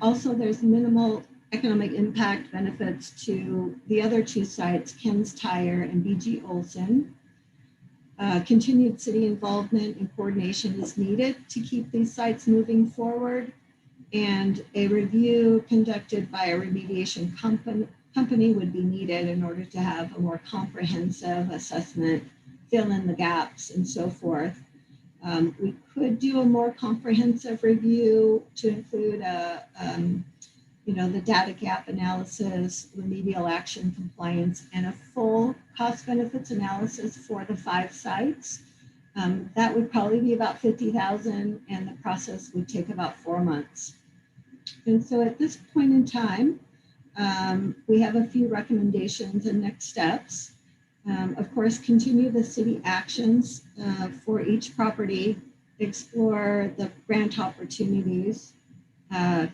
Also, there's minimal economic impact benefits to the other two sites, Ken's Tire and BG Olson. Continued city involvement and coordination is needed to keep these sites moving forward, and a review conducted by a remediation company would be needed in order to have a more comprehensive assessment, fill in the gaps, and so forth. We could do a more comprehensive review to include the data gap analysis, remedial action compliance, and a full cost benefits analysis for the 5 sites. That would probably be about $50,000, and the process would take about 4 months. And so at this point in time, we have a few recommendations and next steps. Of course, continue the city actions for each property, explore the grant opportunities,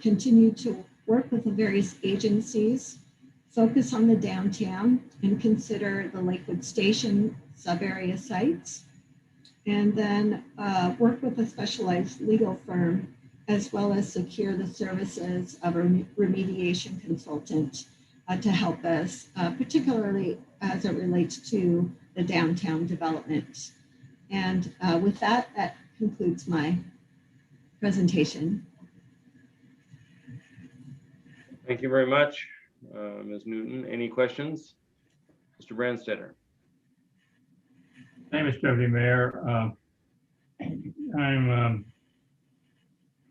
continue to work with the various agencies, focus on the downtown, and consider the Lakewood Station sub-area sites, and then work with a specialized legal firm, as well as secure the services of a remediation consultant to help us, particularly as it relates to the downtown development. And with that, that concludes my presentation. Thank you very much, Ms. Newton. Any questions? Mr. Branstetter. Hey, Mr. Deputy Mayor. I'm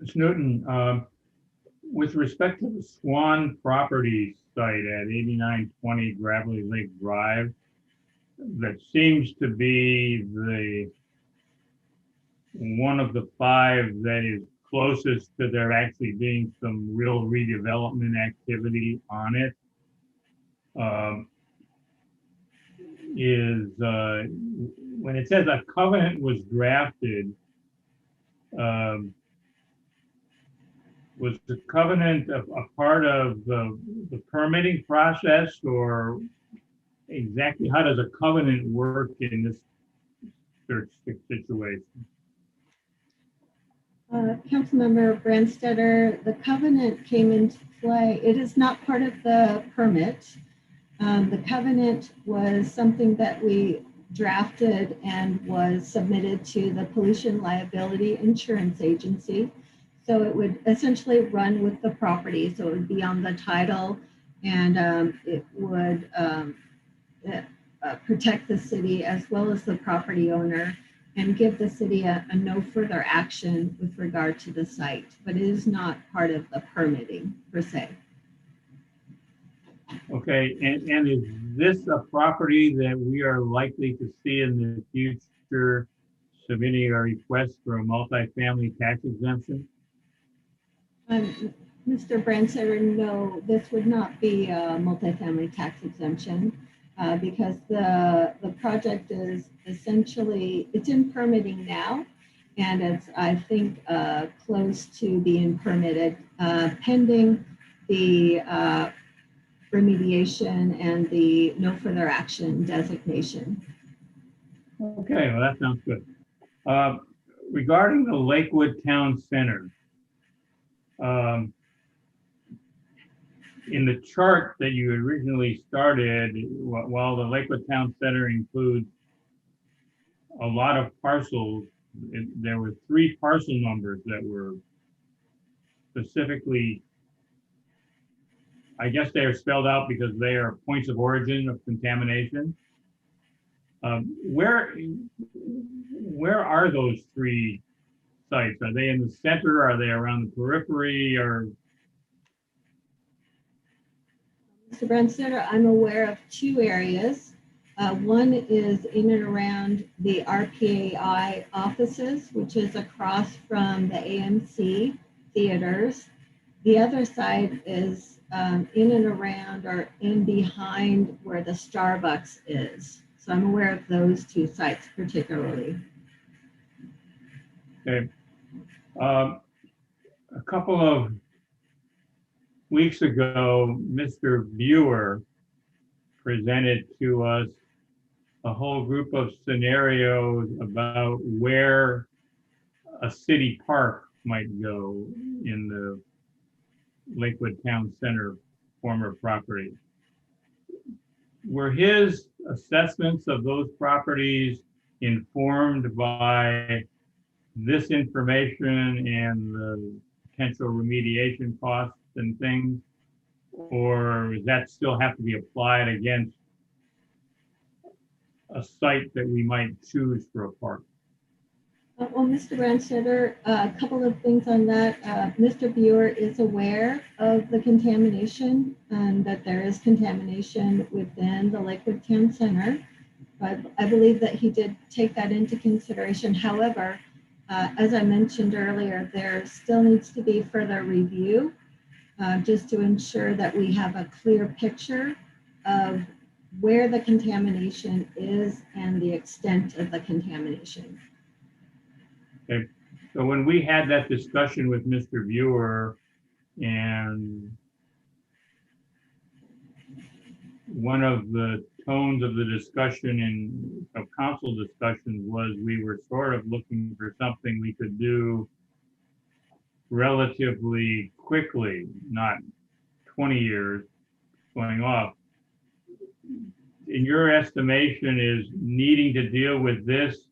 Ms. Newton. With respect to the Swan Properties site at 8920 Gravelly Lake Drive, that seems to be the one of the 5 that is closest to there actually being some real redevelopment activity on it. When it says a covenant was drafted, was the covenant a part of the permitting process, or exactly how does a covenant work in this situation? Councilmember Branstetter, the covenant came into play. It is not part of the permit. The covenant was something that we drafted and was submitted to the Pollution Liability Insurance Agency. So it would essentially run with the property. So it would be on the title, and it would protect the city as well as the property owner, and give the city a no further action with regard to the site, but it is not part of the permitting per se. Okay, and is this a property that we are likely to see in the future submitting a request for a multifamily tax exemption? Mr. Branstetter, no, this would not be a multifamily tax exemption because the project is essentially, it's in permitting now, and it's, I think, close to being permitted pending the remediation and the no further action designation. Okay, well, that sounds good. Regarding the Lakewood Town Center, in the chart that you originally started, while the Lakewood Town Center includes a lot of parcels, there were 3 parcel numbers that were specifically, I guess they are spelled out because they are points of origin of contamination. Where are those three sites? Are they in the center? Are they around the periphery? Or Mr. Branstetter, I'm aware of two areas. One is in and around the RPAI offices, which is across from the AMC theaters. The other side is in and around or in behind where the Starbucks is. So I'm aware of those two sites particularly. okay. A couple of weeks ago, Mr. Buer presented to us a whole group of scenarios about where a city park might go in the Lakewood Town Center former property. Were his assessments of those properties informed by this information and the potential remediation costs and things? Or does that still have to be applied against a site that we might choose for a park? Well, Mr. Branstetter, a couple of things on that. Mr. Buer is aware of the contamination and that there is contamination within the Lakewood Town Center. But I believe that he did take that into consideration. However, as I mentioned earlier, there still needs to be further review just to ensure that we have a clear picture of where the contamination is and the extent of the contamination. Okay. So when we had that discussion with Mr. Buer, and one of the tones of the discussion and of council discussions was we were sort of looking for something we could do relatively quickly, not 20 years going off. In your estimation, is needing to deal with this,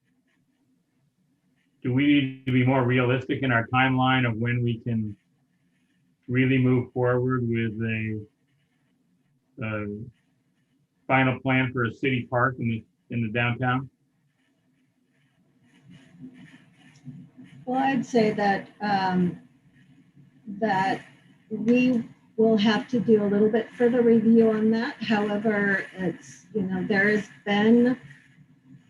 do we need to be more realistic in our timeline of when we can really move forward with a final plan for a city park in the downtown? Well, I'd say that that we will have to do a little bit further review on that. However, it's, there has been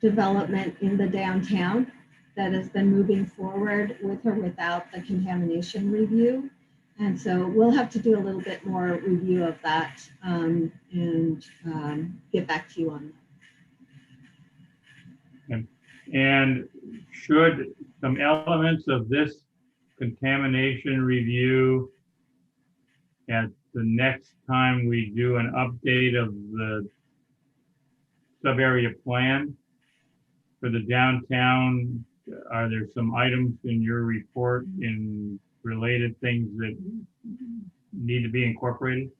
development in the downtown that has been moving forward with or without the contamination review. And so we'll have to do a little bit more review of that and get back to you on that. And should some elements of this contamination review at the next time we do an update of the sub-area plan for the downtown, are there some items in your report in related things that need to be incorporated?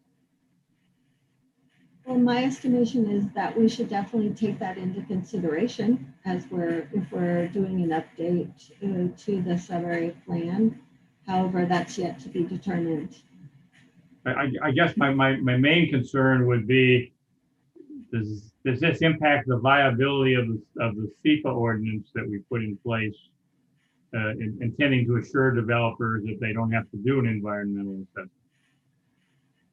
Well, my estimation is that we should definitely take that into consideration as if we're doing an update to the sub-area plan. However, that's yet to be determined. I guess my main concern would be, does this impact the viability of the SEPA ordinance that we put in place, intending to assure developers that they don't have to do an environmental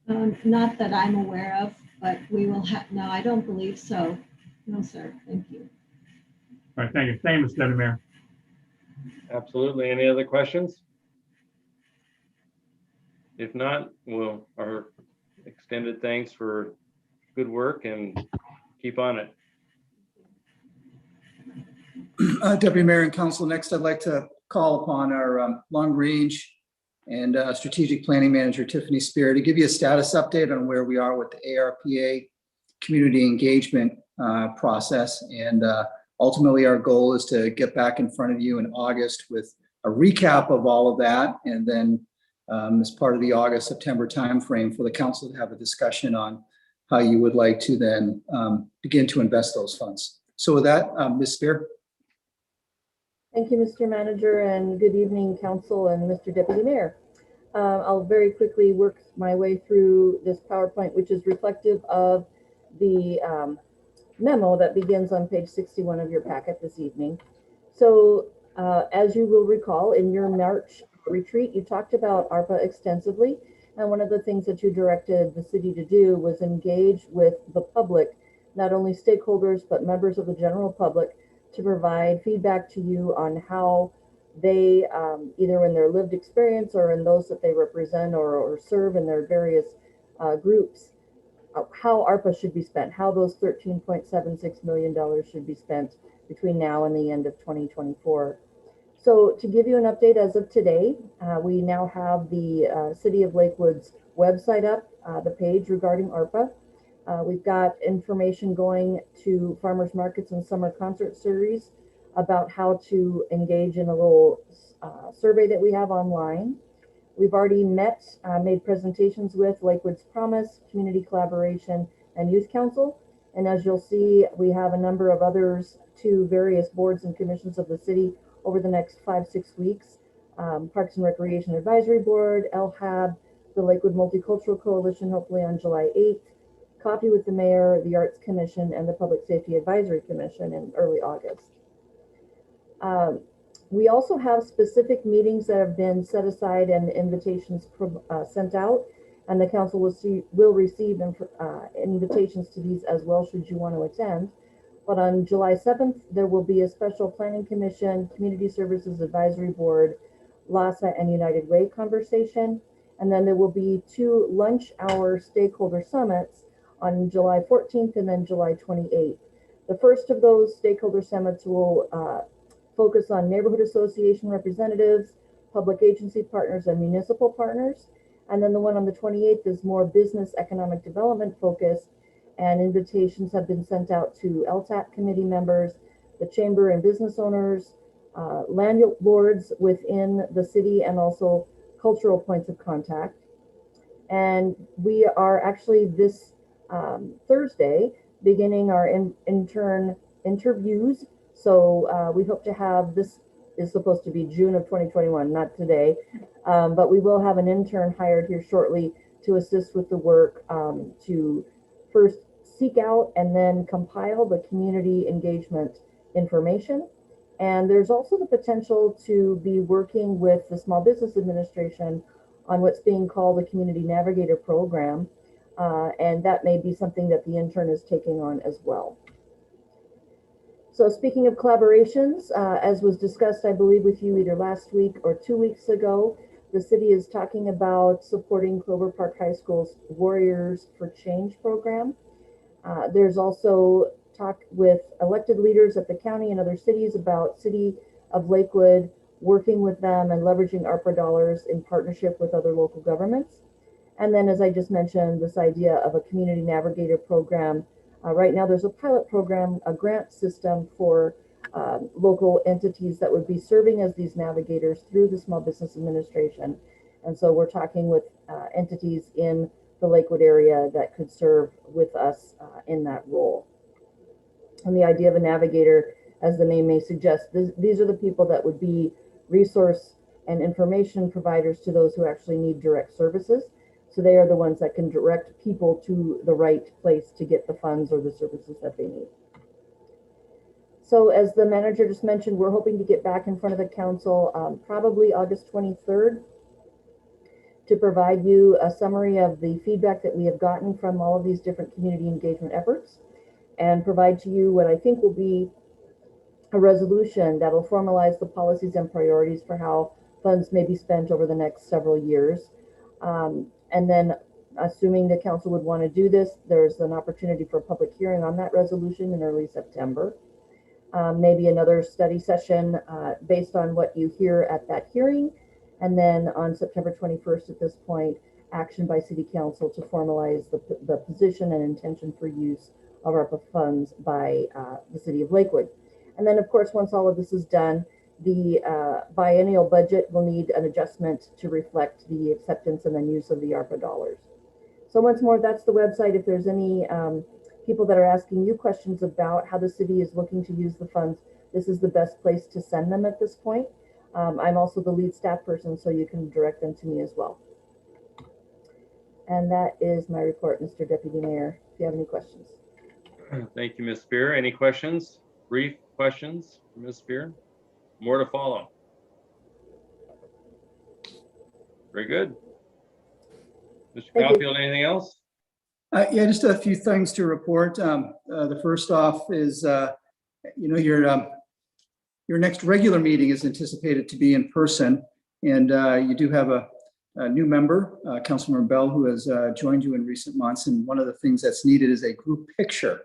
assessment? Not that I'm aware of, but we will have, no, I don't believe so. No, sir, thank you. All right, thank you. Thank you, Mr. Deputy Mayor. Absolutely. Any other questions? If not, our extended thanks for good work and keep on it. Deputy Mayor and Council, next I'd like to call upon our long range and strategic planning manager, Tiffany Spear, to give you a status update on where we are with the ARPA community engagement process. And ultimately our goal is to get back in front of you in August with a recap of all of that. And then as part of the August, September timeframe for the council to have a discussion on how you would like to then begin to invest those funds. So with that, Ms. Spear. Thank you, Mr. Manager, and good evening, Council and Mr. Deputy Mayor. I'll very quickly work my way through this PowerPoint, which is reflective of the memo that begins on page 61 of your packet this evening. So as you will recall, in your March retreat, you talked about ARPA extensively. And one of the things that you directed the city to do was engage with the public, not only stakeholders, but members of the general public, to provide feedback to you on how they, either in their lived experience or in those that they represent or serve in their various groups, how ARPA should be spent, how those $13.76 million should be spent between now and the end of 2024. So to give you an update as of today, we now have the City of Lakewood's website up, the page regarding ARPA. We've got information going to farmers markets and summer concert series about how to engage in a little survey that we have online. We've already met, made presentations with Lakewood's Promise, Community Collaboration, and Youth Council. And as you'll see, we have a number of others to various boards and commissions of the city over the next 5-6 weeks. Parks and Recreation Advisory Board, LHAB, the Lakewood Multicultural Coalition, hopefully on July 8th, Coffee with the Mayor, the Arts Commission, and the Public Safety Advisory Commission in early August. We also have specific meetings that have been set aside and invitations sent out, and the council will receive invitations to these as well should you want to attend. But on July 7th, there will be a special Planning Commission, Community Services Advisory Board, LASA, and United Way conversation. And then there will be 2 lunch hour stakeholder summits on July 14th and then July 28th. The first of those stakeholder summits will focus on neighborhood association representatives, public agency partners, and municipal partners. And then the one on the 28th is more business economic development focused, and invitations have been sent out to LTAP committee members, the chamber and business owners, landlords within the city, and also cultural points of contact. And we are actually this Thursday beginning our intern interviews. So we hope to have, this is supposed to be June of 2021, not today, but we will have an intern hired here shortly to assist with the work to first seek out and then compile the community engagement information. And there's also the potential to be working with the Small Business Administration on what's being called the Community Navigator Program. And that may be something that the intern is taking on as well. So speaking of collaborations, as was discussed, I believe, with you either last week or 2 weeks ago, the city is talking about supporting Clover Park High School's Warriors for Change program. There's also talk with elected leaders at the county and other cities about City of Lakewood working with them and leveraging ARPA dollars in partnership with other local governments. And then, as I just mentioned, this idea of a Community Navigator program. Right now, there's a pilot program, a grant system for local entities that would be serving as these navigators through the Small Business Administration. And so we're talking with entities in the Lakewood area that could serve with us in that role. And the idea of a navigator, as the name may suggest, these are the people that would be resource and information providers to those who actually need direct services. So they are the ones that can direct people to the right place to get the funds or the services that they need. So as the manager just mentioned, we're hoping to get back in front of the council probably August 23rd to provide you a summary of the feedback that we have gotten from all of these different community engagement efforts and provide to you what I think will be a resolution that will formalize the policies and priorities for how funds may be spent over the next several years. And then, assuming the council would want to do this, there's an opportunity for a public hearing on that resolution in early September. Maybe another study session based on what you hear at that hearing. And then on September 21st at this point, action by City Council to formalize the position and intention for use of ARPA funds by the City of Lakewood. And then, of course, once all of this is done, the biennial budget will need an adjustment to reflect the acceptance and then use of the ARPA dollars. So once more, that's the website. If there's any people that are asking you questions about how the city is looking to use the funds, this is the best place to send them at this point. I'm also the lead staff person, so you can direct them to me as well. And that is my report, Mr. Deputy Mayor, if you have any questions. Thank you, Ms. Spear. Any questions? Brief questions, Ms. Spear? More to follow. Very good. Mr. Thank you. Caulfield, anything else? Yeah, just a few things to report. The first off is, your next regular meeting is anticipated to be in person, and you do have a new member, Councilmember Bell, who has joined you in recent months. And one of the things that's needed is a group picture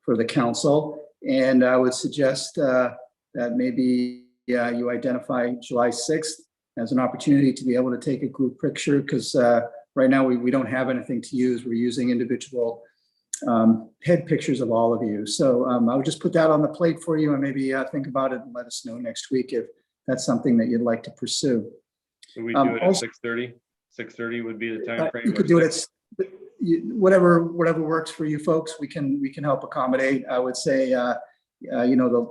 for the council. And I would suggest that maybe you identify July 6th as an opportunity to be able to take a group picture, because right now we don't have anything to use. We're using individual head pictures of all of you. So I would just put that on the plate for you, and maybe think about it and let us know next week if that's something that you'd like to pursue. So we do it at 6:30? 6:30 would be the time frame? You could do it at whatever works for you folks. We can help accommodate. I would say, the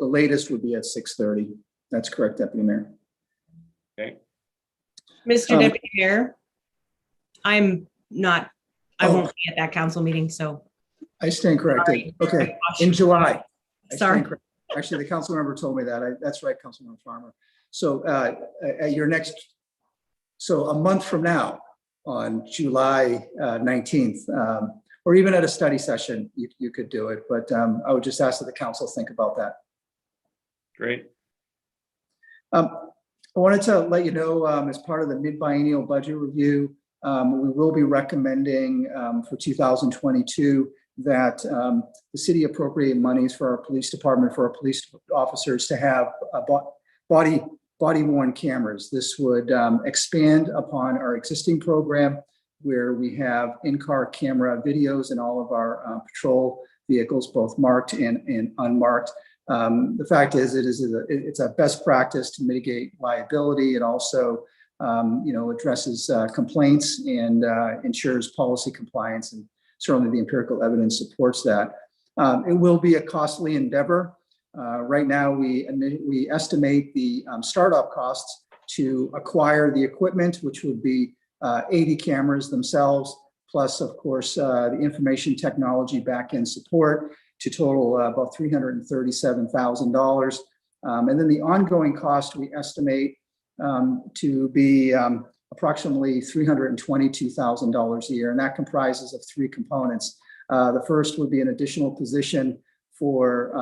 latest would be at 6:30. That's correct, Deputy Mayor. Okay. Mr. Deputy Mayor, I won't be at that council meeting, so. I stand corrected. Okay, in July. I Sorry. stand corrected. Actually, the council member told me that. That's right, Councilmember Farmer. So at your next, so a month from now, on July 19th, or even at a study session, you could do it. But I would just ask that the council think about that. Great. I wanted to let you know, as part of the mid-biennial budget review, we will be recommending for 2022 that the city appropriate monies for our police department, for our police officers to have body-worn cameras. This would expand upon our existing program where we have in-car camera videos in all of our patrol vehicles, both marked and unmarked. The fact is, it's a best practice to mitigate liability. It also, addresses complaints and ensures policy compliance, and certainly the empirical evidence supports that. It will be a costly endeavor. Right now, we estimate the startup costs to acquire the equipment, which would be 80 cameras themselves, plus, of course, the information technology backend support, to total about $337,000. And then the ongoing cost we estimate to be approximately $322,000 a year, and that comprises of three components. The first would be an additional position for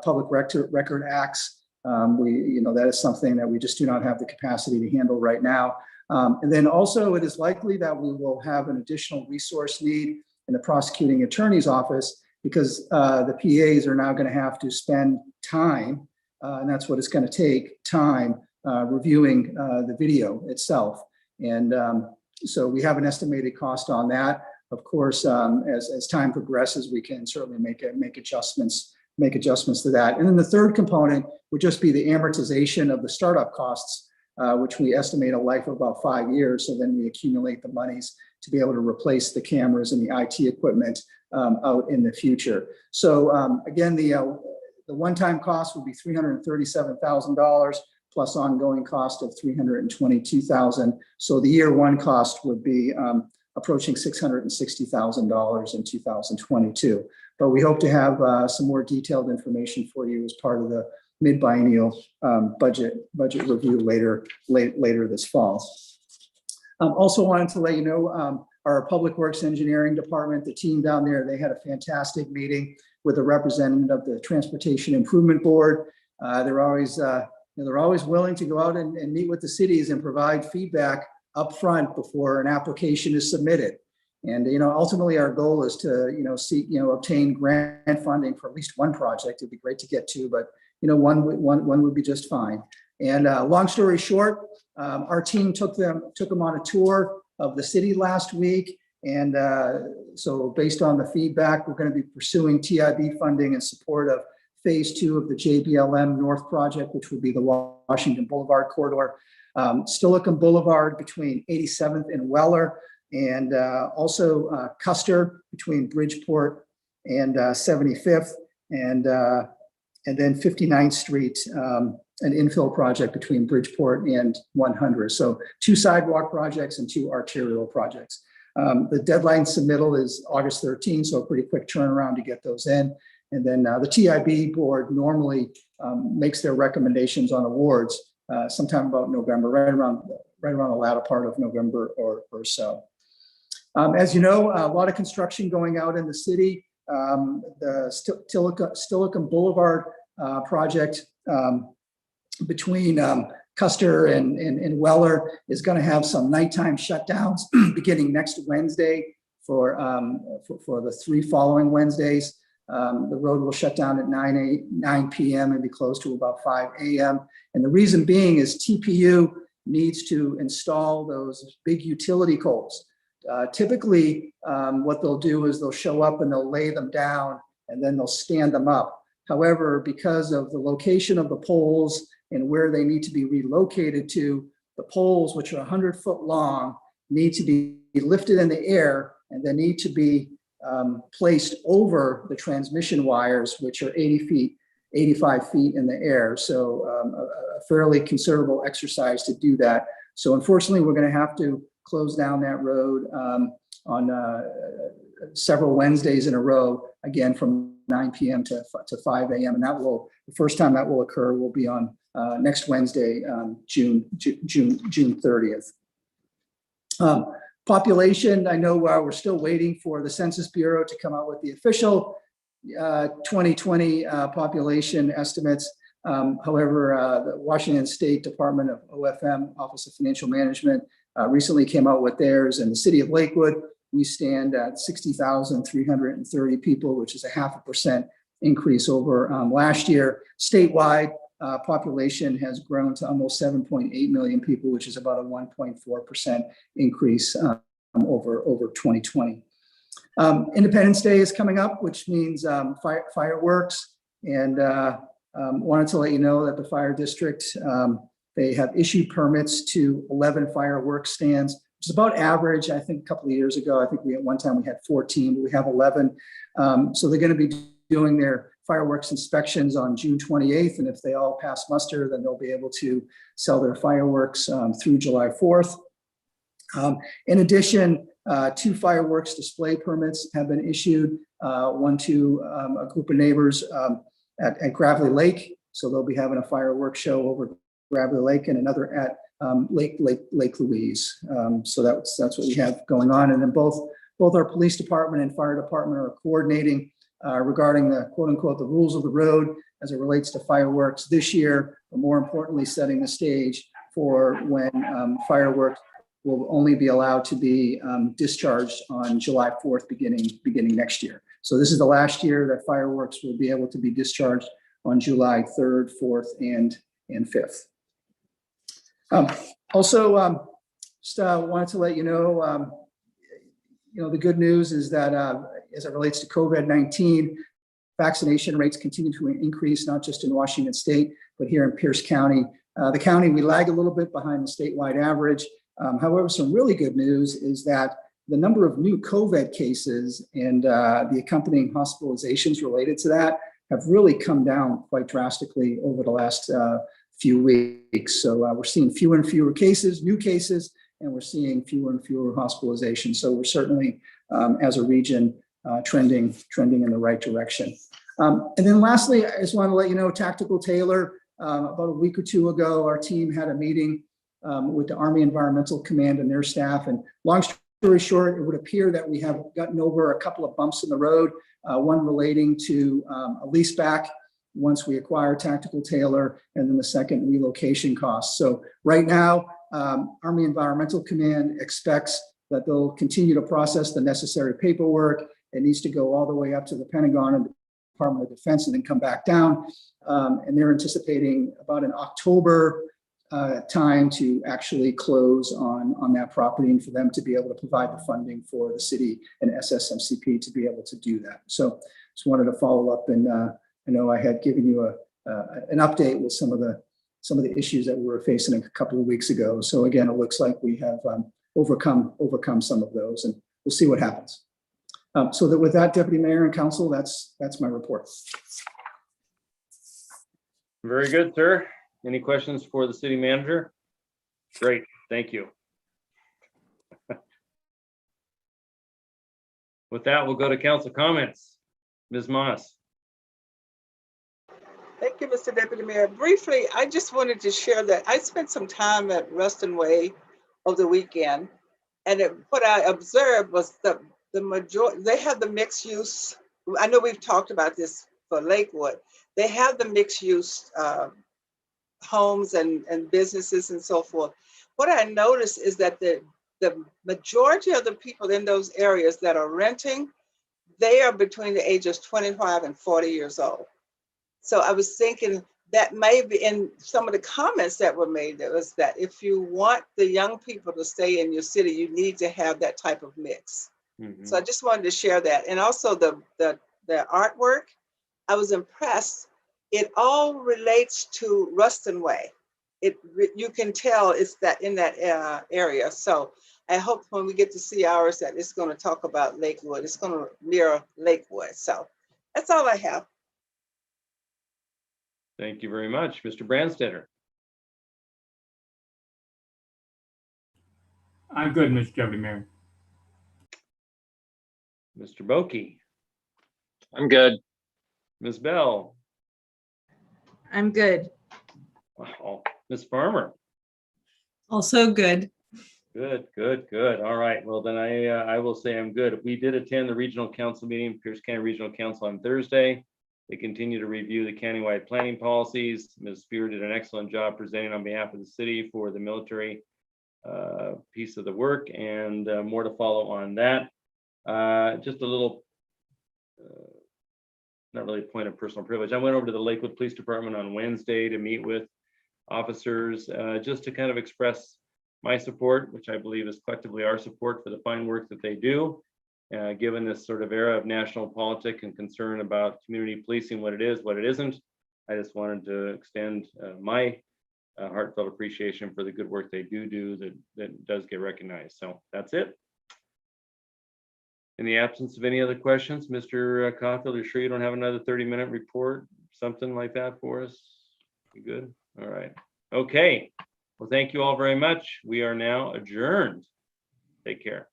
public record acts. That is something that we just do not have the capacity to handle right now. And then also, it is likely that we will have an additional resource need in the prosecuting attorney's office, because the PAs are now going to have to spend time, and that's what it's going to take, time reviewing the video itself. And so we have an estimated cost on that. Of course, as time progresses, we can certainly make adjustments to that. And then the third component would just be the amortization of the startup costs, which we estimate a life of about 5 years. So then we accumulate the monies to be able to replace the cameras and the IT equipment out in the future. So again, the one-time cost would be $337,000 plus ongoing cost of $322,000. So the year one cost would be approaching $660,000 in 2022. But we hope to have some more detailed information for you as part of the mid-biennial budget review later this fall. Also wanted to let you know, our Public Works Engineering Department, the team down there, they had a fantastic meeting with a representative of the Transportation Improvement Board. They're always willing to go out and meet with the cities and provide feedback up front before an application is submitted. And ultimately our goal is to obtain grant funding for at least one project. It'd be great to get two, but one would be just fine. And long story short, our team took them on a tour of the city last week. And so based on the feedback, we're going to be pursuing TIB funding in support of phase 2 of the JBLM North project, which would be the Washington Boulevard corridor, Steilacoom Boulevard between 87th and Weller, and also Custer between Bridgeport and 75th, and then 59th Street, an infill project between Bridgeport and 100. So 2 sidewalk projects and 2 arterial projects. The deadline submittal is August 13th, so a pretty quick turnaround to get those in. And then the TIB board normally makes their recommendations on awards sometime about November, right around the latter part of November or so. As you know, a lot of construction going out in the city. The Steilacoom Boulevard project between Custer and Weller is going to have some nighttime shutdowns beginning next Wednesday for the 3 following Wednesdays. The road will shut down at 9 p.m. and be closed to about 5 a.m. And the reason being is TPU needs to install those big utility poles. Typically, what they'll do is they'll show up and they'll lay them down and then they'll stand them up. However, because of the location of the poles and where they need to be relocated to, the poles, which are 100-foot long, need to be lifted in the air and they need to be placed over the transmission wires, which are 85 feet in the air. So a fairly considerable exercise to do that. So unfortunately, we're going to have to close down that road on several Wednesdays in a row, again from 9 p.m. to 5 a.m. And the first time that will occur will be on next Wednesday, June 30th. Population, I know we're still waiting for the Census Bureau to come out with the official 2020 population estimates. However, the Washington State Department of OFM, Office of Financial Management, recently came out with theirs. In the city of Lakewood, we stand at 60,330 people, which is a 0.5% increase over last year. Statewide, population has grown to almost 7.8 million people, which is about a 1.4% increase over 2020. Independence Day is coming up, which means fireworks. And wanted to let you know that the fire district, they have issued permits to 11 fireworks stands, which is about average. I think a couple of years ago, I think at one time we had 14, but we have 11. So they're going to be doing their fireworks inspections on June 28th. And if they all pass muster, then they'll be able to sell their fireworks through July 4th. In addition, 2 fireworks display permits have been issued, one to a group of neighbors at Gravelly Lake. So they'll be having a fireworks show over Gravelly Lake and another at Lake Louise. So that's what we have going on. And then both our police department and fire department are coordinating regarding the quote unquote, the rules of the road as it relates to fireworks this year, but more importantly, setting the stage for when fireworks will only be allowed to be discharged on July 4th, beginning next year. So this is the last year that fireworks will be able to be discharged on July 3rd, 4th, and 5th. Also, just wanted to let you know, the good news is that as it relates to COVID-19, vaccination rates continue to increase, not just in Washington State, but here in Pierce County. The county, we lag a little bit behind the statewide average. However, some really good news is that the number of new COVID cases and the accompanying hospitalizations related to that have really come down quite drastically over the last few weeks. So we're seeing fewer and fewer cases, new cases, and we're seeing fewer and fewer hospitalizations. So we're certainly, as a region, trending in the right direction. And then lastly, I just want to let you know, Tactical Taylor, about a week or two ago, our team had a meeting with the Army Environmental Command and their staff. And long story short, it would appear that we have gotten over a couple of bumps in the road, one relating to a lease back once we acquire Tactical Taylor, and then the second, relocation costs. So right now, Army Environmental Command expects that they'll continue to process the necessary paperwork. It needs to go all the way up to the Pentagon and the Department of Defense and then come back down. And they're anticipating about an October time to actually close on that property and for them to be able to provide the funding for the city and SSMCP to be able to do that. So just wanted to follow up, and I know I had given you an update with some of the issues that we were facing a couple of weeks ago. So again, it looks like we have overcome some of those, and we'll see what happens. So that with that, Deputy Mayor and Council, that's my report. Very good, sir. Any questions for the city manager? Great, thank you. With that, we'll go to council comments. Ms. Moss. Thank you, Mr. Deputy Mayor. Briefly, I just wanted to share that I spent some time at Ruston Way over the weekend. And what I observed was the majority, they have the mixed use. I know we've talked about this for Lakewood. They have the mixed use homes and businesses and so forth. What I noticed is that the majority of the people in those areas that are renting, they are between the ages 25 and 40 years old. So I was thinking that maybe in some of the comments that were made, there was that if you want the young people to stay in your city, you need to have that type of mix. So I just wanted to share that. And also the artwork, I was impressed. It all relates to Ruston Way. You can tell it's that in that area. So I hope when we get to see ours that it's going to talk about Lakewood. It's going to mirror Lakewood. So that's all I have. Thank you very much. Mr. Branstetter. I'm good, Mr. Deputy Mayor. Mr. Boki. I'm good. Ms. Bell. I'm good. Wow. Ms. Farmer. Also good. Good, good, good. All right. Well, then I will say I'm good. We did attend the regional council meeting, Pierce County Regional Council on Thursday. They continue to review the countywide planning policies. Ms. Spear did an excellent job presenting on behalf of the city for the military piece of the work, and more to follow on that. Just a little, not really a point of personal privilege. I went over to the Lakewood Police Department on Wednesday to meet with officers, just to kind of express my support, which I believe is collectively our support for the fine work that they do. Given this sort of era of national politics and concern about community policing, what it is, what it isn't, I just wanted to extend my heartfelt appreciation for the good work they do that does get recognized. So that's it. In the absence of any other questions, Mr. Caulfield, are you sure you don't have another 30-minute report, something like that for us? You good? All right. Okay. Well, thank you all very much. We are now adjourned. Take care.